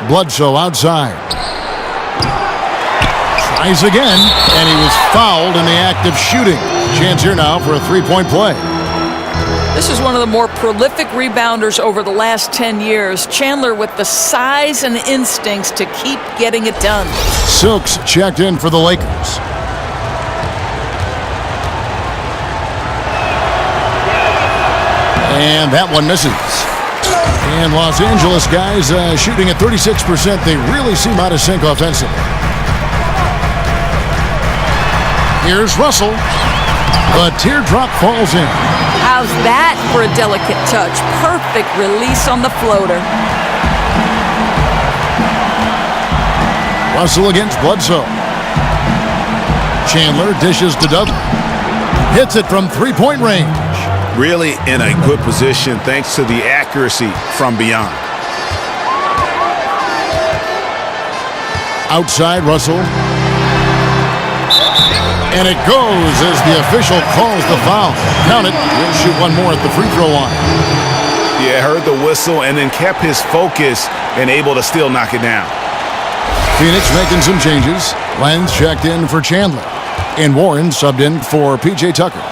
Bledsoe outside. Tries again, and he was fouled in the act of shooting. Chance here now for a 3-point play. This is one of the more prolific rebounders over the last 10 years. Chandler with the size and instincts to keep getting it done. Silks checked in for the Lakers. And that one misses. And Los Angeles guys shooting at 36%. They really seem out of sync offensively. Here's Russell. The teardrop falls in. How's that for a delicate touch? Perfect release on the floater. Russell against Bledsoe. Chandler dishes to Dudley. Hits it from 3-point range. Really in a good position thanks to the accuracy from beyond. Outside Russell. And it goes as the official calls the foul. Count it. He'll shoot one more at the free throw line. Yeah, heard the whistle and then kept his focus and able to still knock it down. Phoenix making some changes. Lenz checked in for Chandler. And Warren subbed in for P.J. Tucker.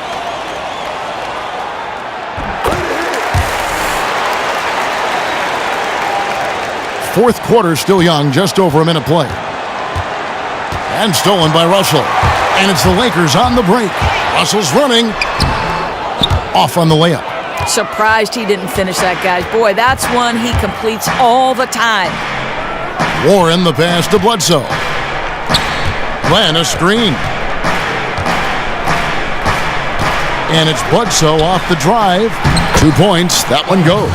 Fourth quarter still young, just over a minute play. And stolen by Russell. And it's the Lakers on the break. Russell's running. Off on the layup. Surprised he didn't finish that, guys. Boy, that's one he completes all the time. Warren the pass to Bledsoe. Glenn a screen. And it's Bledsoe off the drive. 2 points. That one goes.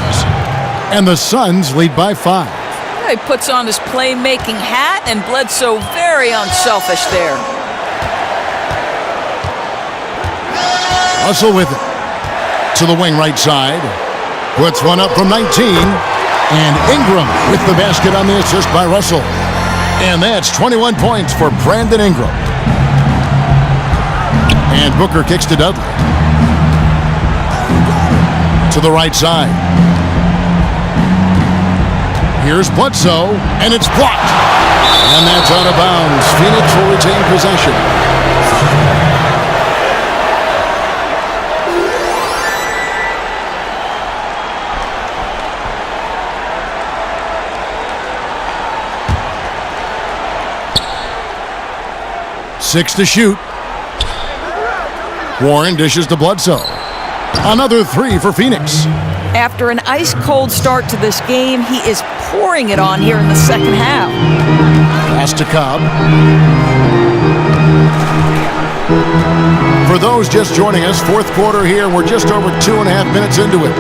And the Suns lead by 5. He puts on his playmaking hat, and Bledsoe very unselfish there. Russell with it. To the wing right side. Puts one up from 19. And Ingram with the basket on the assist by Russell. And that's 21 points for Brandon Ingram. And Booker kicks to Dudley. To the right side. Here's Bledsoe, and it's blocked. And that's out of bounds. Phoenix will retain possession. 6 to shoot. Warren dishes to Bledsoe. Another 3 for Phoenix. After an ice-cold start to this game, he is pouring it on here in the second half. Pass to Cobb. For those just joining us, fourth quarter here. We're just over 2.5 minutes into it.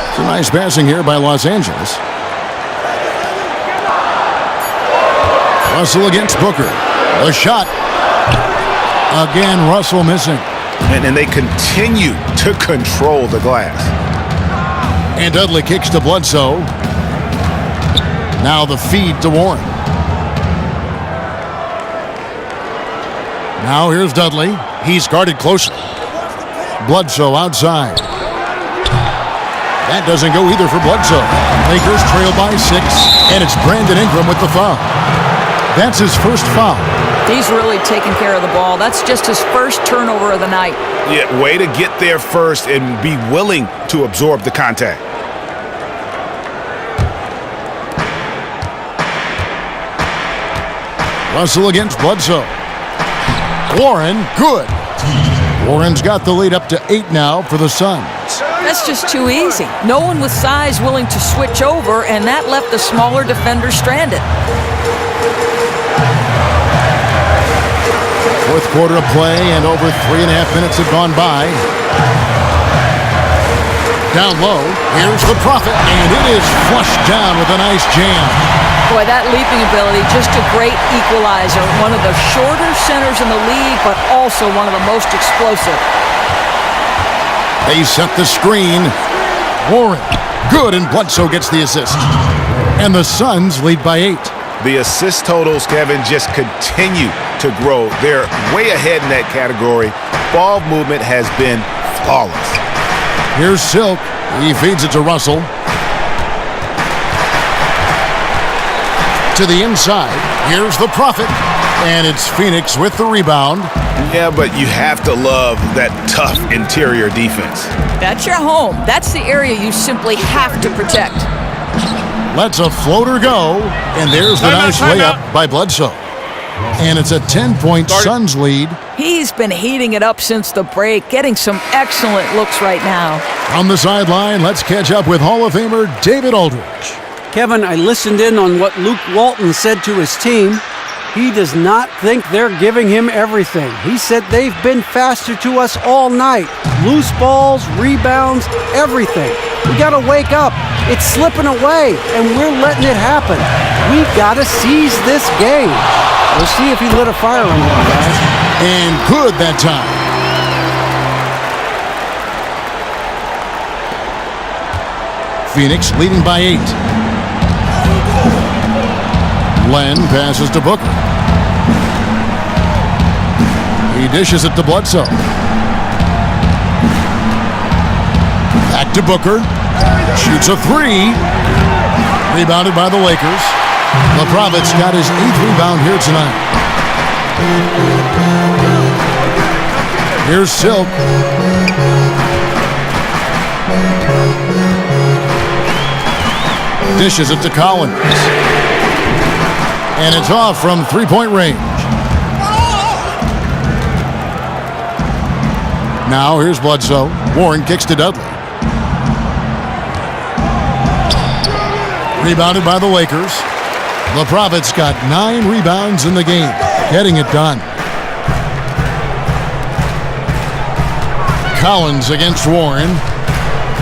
It's a nice passing here by Los Angeles. Russell against Booker. A shot. Again, Russell missing. And they continue to control the glass. And Dudley kicks to Bledsoe. Now the feed to Warren. Now here's Dudley. He's guarded closely. Bledsoe outside. That doesn't go either for Bledsoe. Lakers trail by 6, and it's Brandon Ingram with the foul. That's his first foul. He's really taking care of the ball. That's just his first turnover of the night. Yeah, way to get there first and be willing to absorb the contact. Russell against Bledsoe. Warren, good. Warren's got the lead up to 8 now for the Suns. That's just too easy. No one with size willing to switch over, and that left the smaller defender stranded. Fourth quarter of play, and over 3.5 minutes have gone by. Down low, here's the Prophet, and it is flushed down with a nice jam. Boy, that leaping ability, just a great equalizer. One of the shorter centers in the league, but also one of the most explosive. They set the screen. Warren, good, and Bledsoe gets the assist. And the Suns lead by 8. The assist totals, Kevin, just continue to grow. They're way ahead in that category. Ball movement has been flawless. Here's Silk. He feeds it to Russell. To the inside. Here's the Prophet. And it's Phoenix with the rebound. Yeah, but you have to love that tough interior defense. That's your home. That's the area you simply have to protect. Lets a floater go. And there's the nice layup by Bledsoe. And it's a 10-point Suns lead. He's been heating it up since the break, getting some excellent looks right now. On the sideline, let's catch up with Hall of Famer David Aldridge. Kevin, I listened in on what Luke Walton said to his team. He does not think they're giving him everything. He said they've been faster to us all night. Loose balls, rebounds, everything. We got to wake up. It's slipping away, and we're letting it happen. We've got to seize this game. We'll see if he lit a fire under them, guys. And good that time. Phoenix leading by 8. Len passes to Booker. He dishes it to Bledsoe. Back to Booker. Shoots a 3. Rebounded by the Lakers. The Prophet's got his 8th rebound here tonight. Here's Silk. Dishes it to Collins. And it's off from three-point range. Now here's Bledsoe. Warren kicks to Dudley. Rebounded by the Lakers. The Prophet's got 9 rebounds in the game, getting it done. Collins against Warren.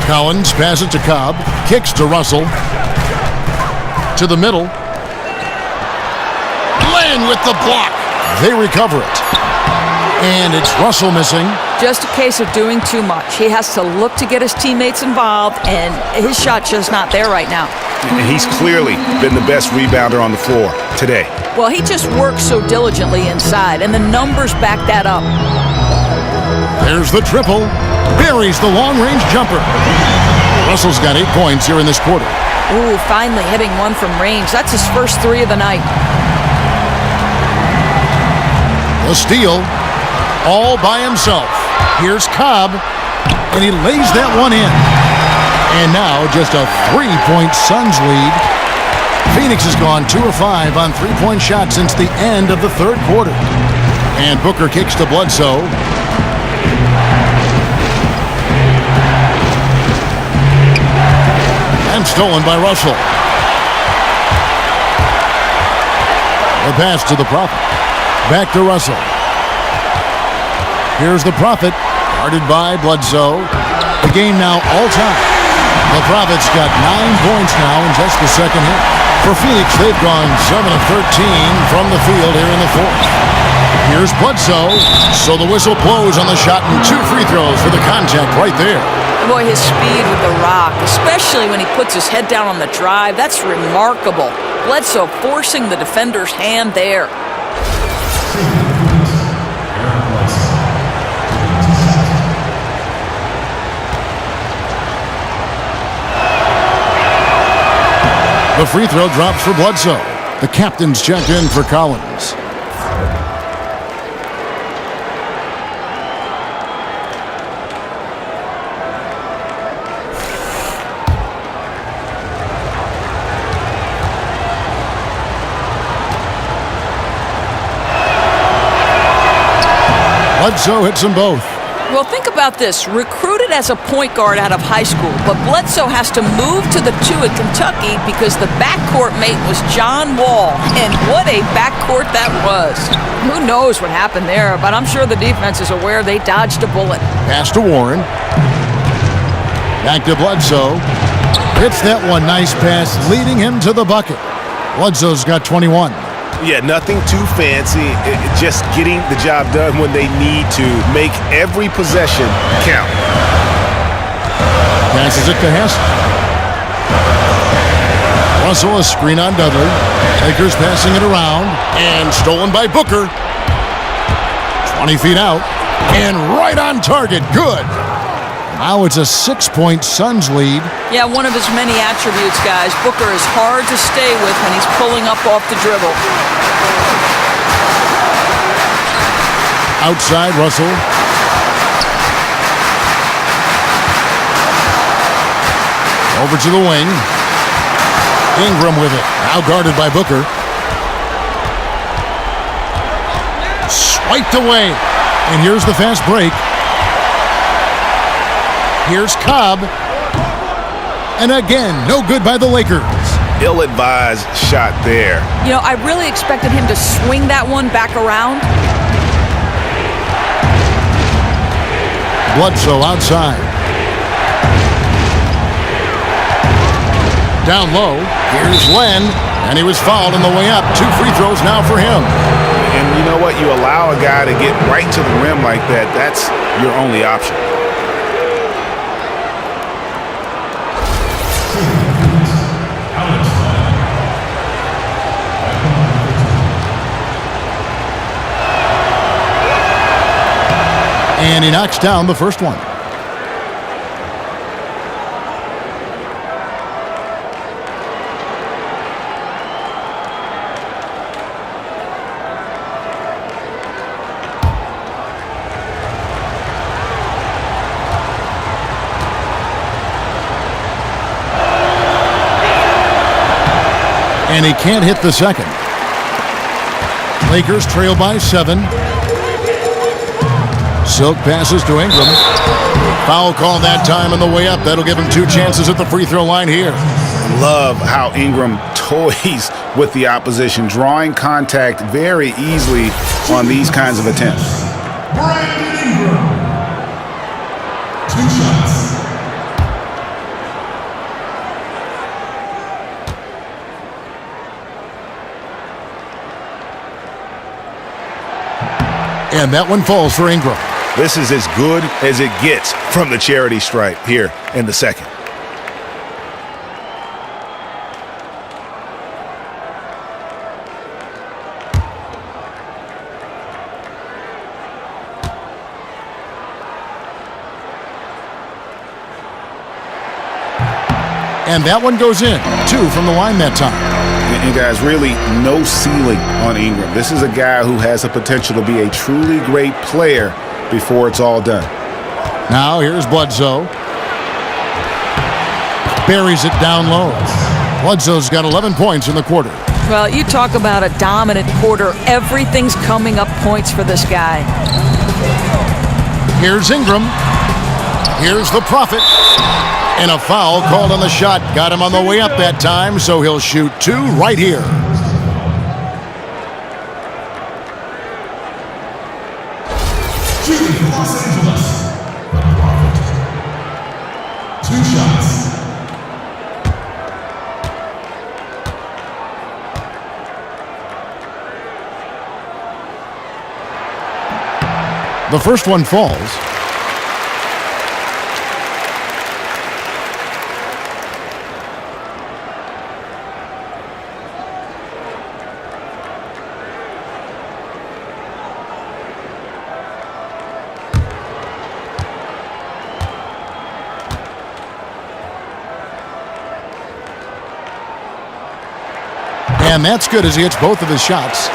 Collins passes to Cobb. Kicks to Russell. To the middle. Len with the block. They recover it. And it's Russell missing. Just a case of doing too much. He has to look to get his teammates involved, and his shot's just not there right now. And he's clearly been the best rebounder on the floor today. Well, he just works so diligently inside, and the numbers back that up. There's the triple. Buries the long-range jumper. Russell's got 8 points here in this quarter. Ooh, finally hitting one from range. That's his first 3 of the night. The steal, all by himself. Here's Cobb, and he lays that one in. And now just a 3-point Suns lead. Phoenix has gone 2 of 5 on three-point shots since the end of the third quarter. And Booker kicks to Bledsoe. And stolen by Russell. The pass to the Prophet. Back to Russell. Here's the Prophet, guarded by Bledsoe. The game now all-time. The Prophet's got 9 points now in just the second half. For Phoenix, they've gone 7 of 13 from the field here in the fourth. Here's Bledsoe, so the whistle blows on the shot and 2 free throws for the contact right there. Boy, his speed with the rock, especially when he puts his head down on the drive, that's remarkable. Bledsoe forcing the defender's hand there. The free throw drops for Bledsoe. The captain's checked in for Collins. Bledsoe hits them both. Well, think about this. Recruited as a point guard out of high school, but Bledsoe has to move to the 2 at Kentucky because the backcourt mate was John Wall. And what a backcourt that was. Who knows what happened there, but I'm sure the defense is aware they dodged a bullet. Pass to Warren. Back to Bledsoe. Hits that one. Nice pass, leading him to the bucket. Bledsoe's got 21. Yeah, nothing too fancy. Just getting the job done when they need to. Make every possession count. Passes it to Hess. Russell, a screen on Dudley. Lakers passing it around. And stolen by Booker. 20 feet out. And right on target. Good. Now it's a 6-point Suns lead. Yeah, one of his many attributes, guys. Booker is hard to stay with when he's pulling up off the dribble. Outside, Russell. Over to the wing. Ingram with it. Now guarded by Booker. Swiped away. And here's the fast break. Here's Cobb. And again, no good by the Lakers. Ill-advised shot there. You know, I really expected him to swing that one back around. Bledsoe outside. Down low. Here's Len. And he was fouled on the way up. 2 free throws now for him. And you know what? You allow a guy to get right to the rim like that. That's your only option. And he knocks down the first one. And he can't hit the second. Lakers trail by 7. Silk passes to Ingram. Foul call that time on the way up. That'll give him 2 chances at the free throw line here. Love how Ingram toys with the opposition, drawing contact very easily on these kinds of attempts. Brandon Ingram. 2 shots. And that one falls for Ingram. This is as good as it gets from the charity stripe here in the second. And that one goes in. 2 from the line that time. And guys, really no ceiling on Ingram. This is a guy who has the potential to be a truly great player before it's all done. Now here's Bledsoe. Buries it down low. Bledsoe's got 11 points in the quarter. Well, you talk about a dominant quarter. Everything's coming up points for this guy. Here's Ingram. Here's the Prophet. And a foul called on the shot. Got him on the way up that time, so he'll shoot 2 right here. Shooting for Los Angeles. The Prophet. 2 shots. The first one falls. And that's good as he hits both of his shots.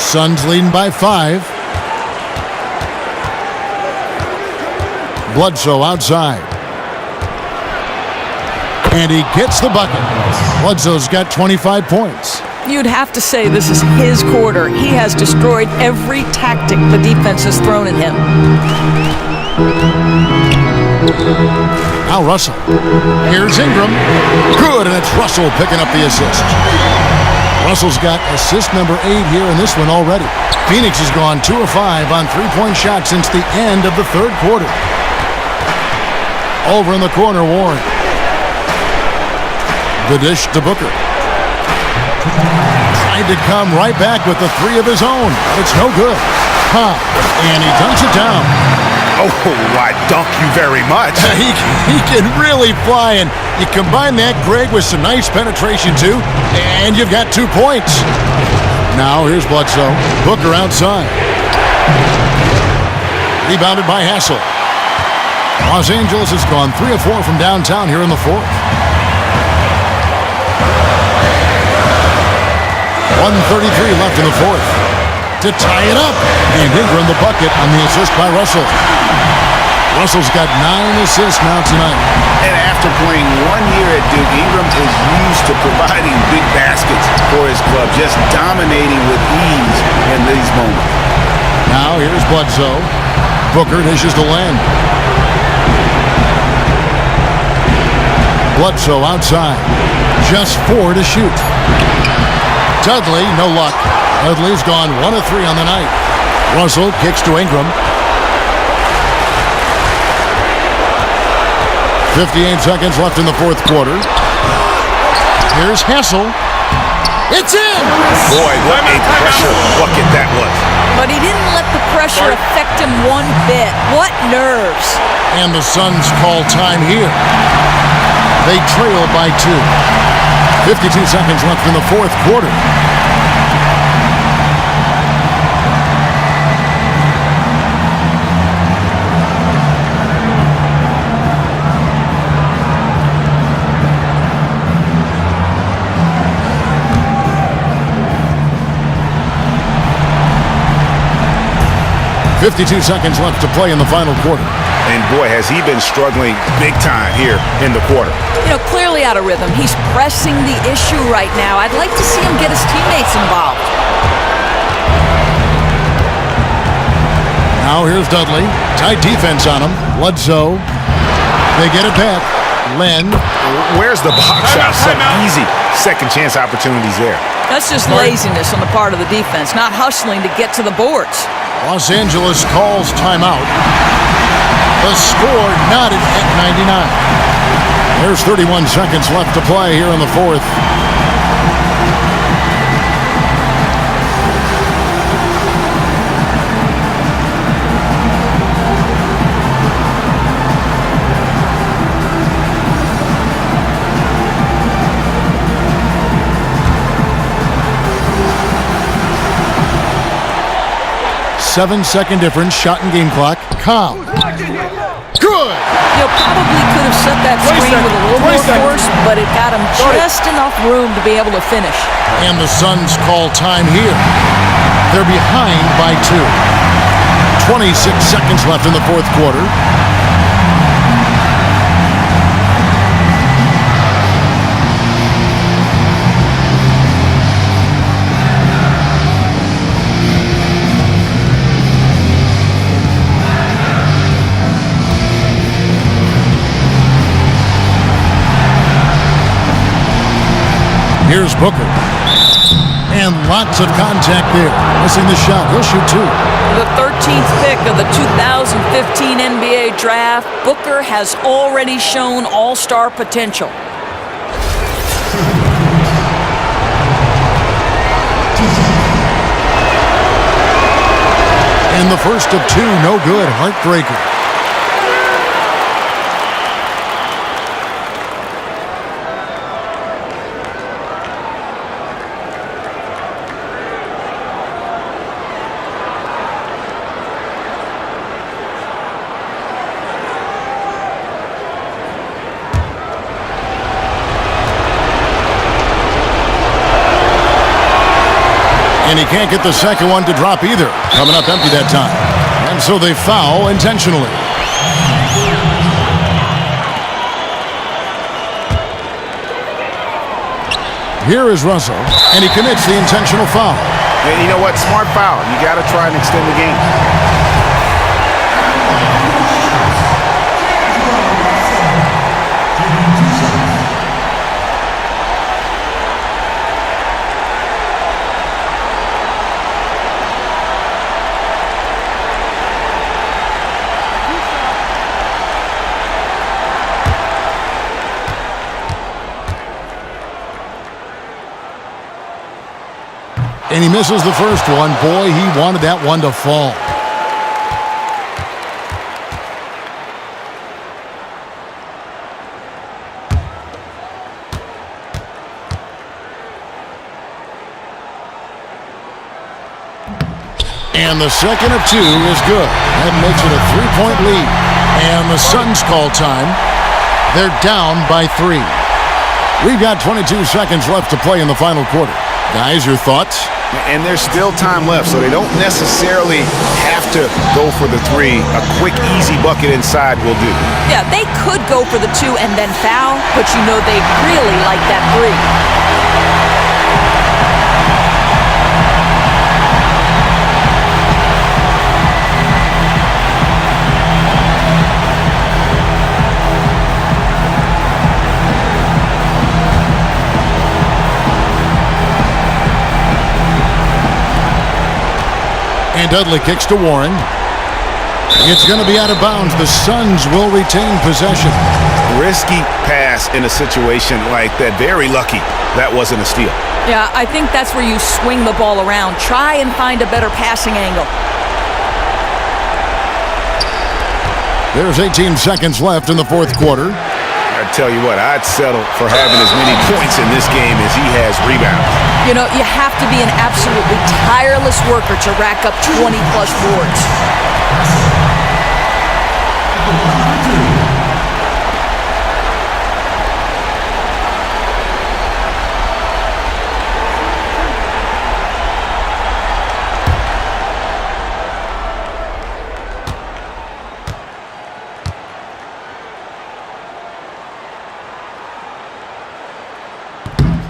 Suns leading by 5. Bledsoe outside. And he gets the bucket. Bledsoe's got 25 points. You'd have to say this is his quarter. He has destroyed every tactic the defense has thrown at him. Now Russell. Here's Ingram. Good, and it's Russell picking up the assist. Russell's got assist number 8 here in this one already. Phoenix has gone 2 of 5 on 3-point shots since the end of the third quarter. Over in the corner, Warren. The dish to Booker. Tried to come right back with the 3 of his own. It's no good. And he dunks it down. Oh, I dunk you very much. He can really fly, and you combine that, Greg, with some nice penetration, too, and you've got 2 points. Now, here's Bledsoe. Booker outside. Rebounded by Hassel. Los Angeles has gone 3 of 4 from downtown here in the fourth. 1:33 left in the fourth. To tie it up. And Ingram the bucket on the assist by Russell. Russell's got 9 assists now tonight. And after playing 1 year at Duke, Ingram is used to providing big baskets for his club, just dominating with ease in these moments. Now here's Bledsoe. Booker dishes to Len. Bledsoe outside. Just 4 to shoot. Dudley, no luck. Dudley's gone 1 of 3 on the night. Russell kicks to Ingram. 58 seconds left in the fourth quarter. Here's Hassel. It's in! Boy, what a pressure bucket that was. But he didn't let the pressure affect him one bit. What nerves. And the Suns call time here. They trail by 2. 52 seconds left in the fourth quarter. .52 seconds left to play in the final quarter. And boy, has he been struggling big time here in the quarter. You know, clearly out of rhythm. He's pressing the issue right now. I'd like to see him get his teammates involved. Now here's Dudley. Tight defense on him. Bledsoe. They get it back. Len. Where's the box shot? Some easy second chance opportunities there. That's just laziness on the part of the defense, not hustling to get to the boards. Los Angeles calls timeout. The score knotted at 99. There's 31 seconds left to play here in the fourth. Seven-second difference, shot and game clock. Cobb. Good! You know, probably could have set that screen with a little more force, but it got him just enough room to be able to finish. And the Suns call time here. They're behind by 2. 26 seconds left in the fourth quarter. Here's Booker. And lots of contact there. Missing the shot. He'll shoot two. The 13th pick of the 2015 NBA draft, Booker has already shown all-star potential. And the first of two, no good. Heartbreaker. And he can't get the second one to drop either. Coming up empty that time. And so they foul intentionally. Here is Russell, and he commits the intentional foul. And you know what? Smart foul. You got to try and extend the game. And he misses the first one. Boy, he wanted that one to fall. And the second of two is good. That makes it a three-point lead. And the Suns call time. They're down by 3. We've got 22 seconds left to play in the final quarter. Guys, your thoughts? And there's still time left, so they don't necessarily have to go for the three. A quick, easy bucket inside will do. Yeah, they could go for the 2 and then foul, but you know they really like that 3. And Dudley kicks to Warren. It's going to be out of bounds. The Suns will retain possession. Risky pass in a situation like that. Very lucky that wasn't a steal. Yeah, I think that's where you swing the ball around. Try and find a better passing angle. There's 18 seconds left in the fourth quarter. I tell you what, I'd settle for having as many points in this game as he has rebounds. You know, you have to be an absolutely tireless worker to rack up 20-plus boards.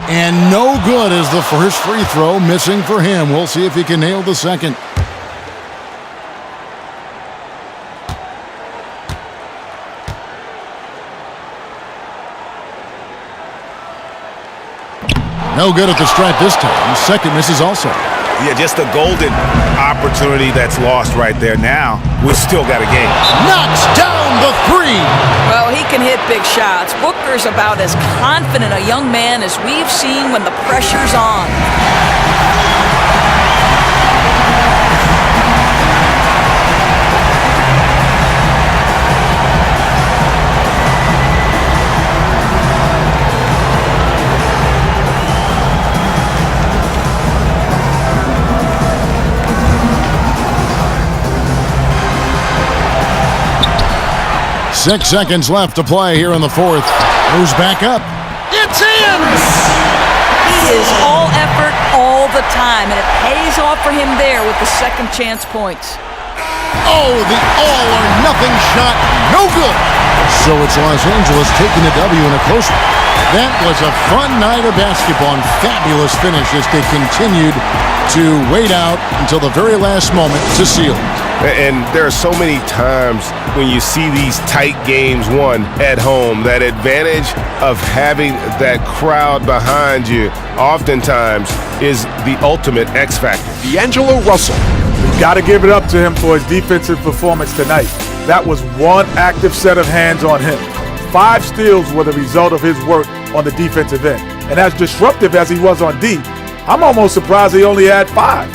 And no good as the first free throw missing for him. We'll see if he can nail the second. No good at the stripe this time. Second misses also. Yeah, just a golden opportunity that's lost right there. Now, we've still got a game. Knocks down the 3. Well, he can hit big shots. Booker's about as confident a young man as we've seen when the pressure's on. Six seconds left to play here in the fourth. Moves back up. It's in! He is all effort all the time, and it pays off for him there with the second chance points. Oh, the all-or-nothing shot. No good. So it's Los Angeles taking the W in a close one. That was a fun night of basketball and fabulous finish as they continued to wait out until the very last moment to seal it. And there are so many times when you see these tight games won at home, that advantage of having that crowd behind you oftentimes is the ultimate X factor. D'Angelo Russell. We've got to give it up to him for his defensive performance tonight. That was one active set of hands on him. 5 steals were the result of his work on the defensive end. And as disruptive as he was on D, I'm almost surprised he only had 5.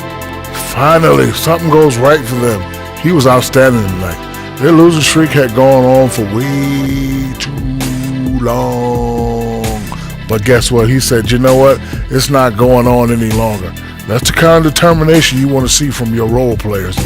Finally, something goes right for them. He was outstanding tonight. Their losing streak had gone on for way too long. But guess what? He said, you know what? It's not going on any longer. That's the kind of determination you want to see from your role players.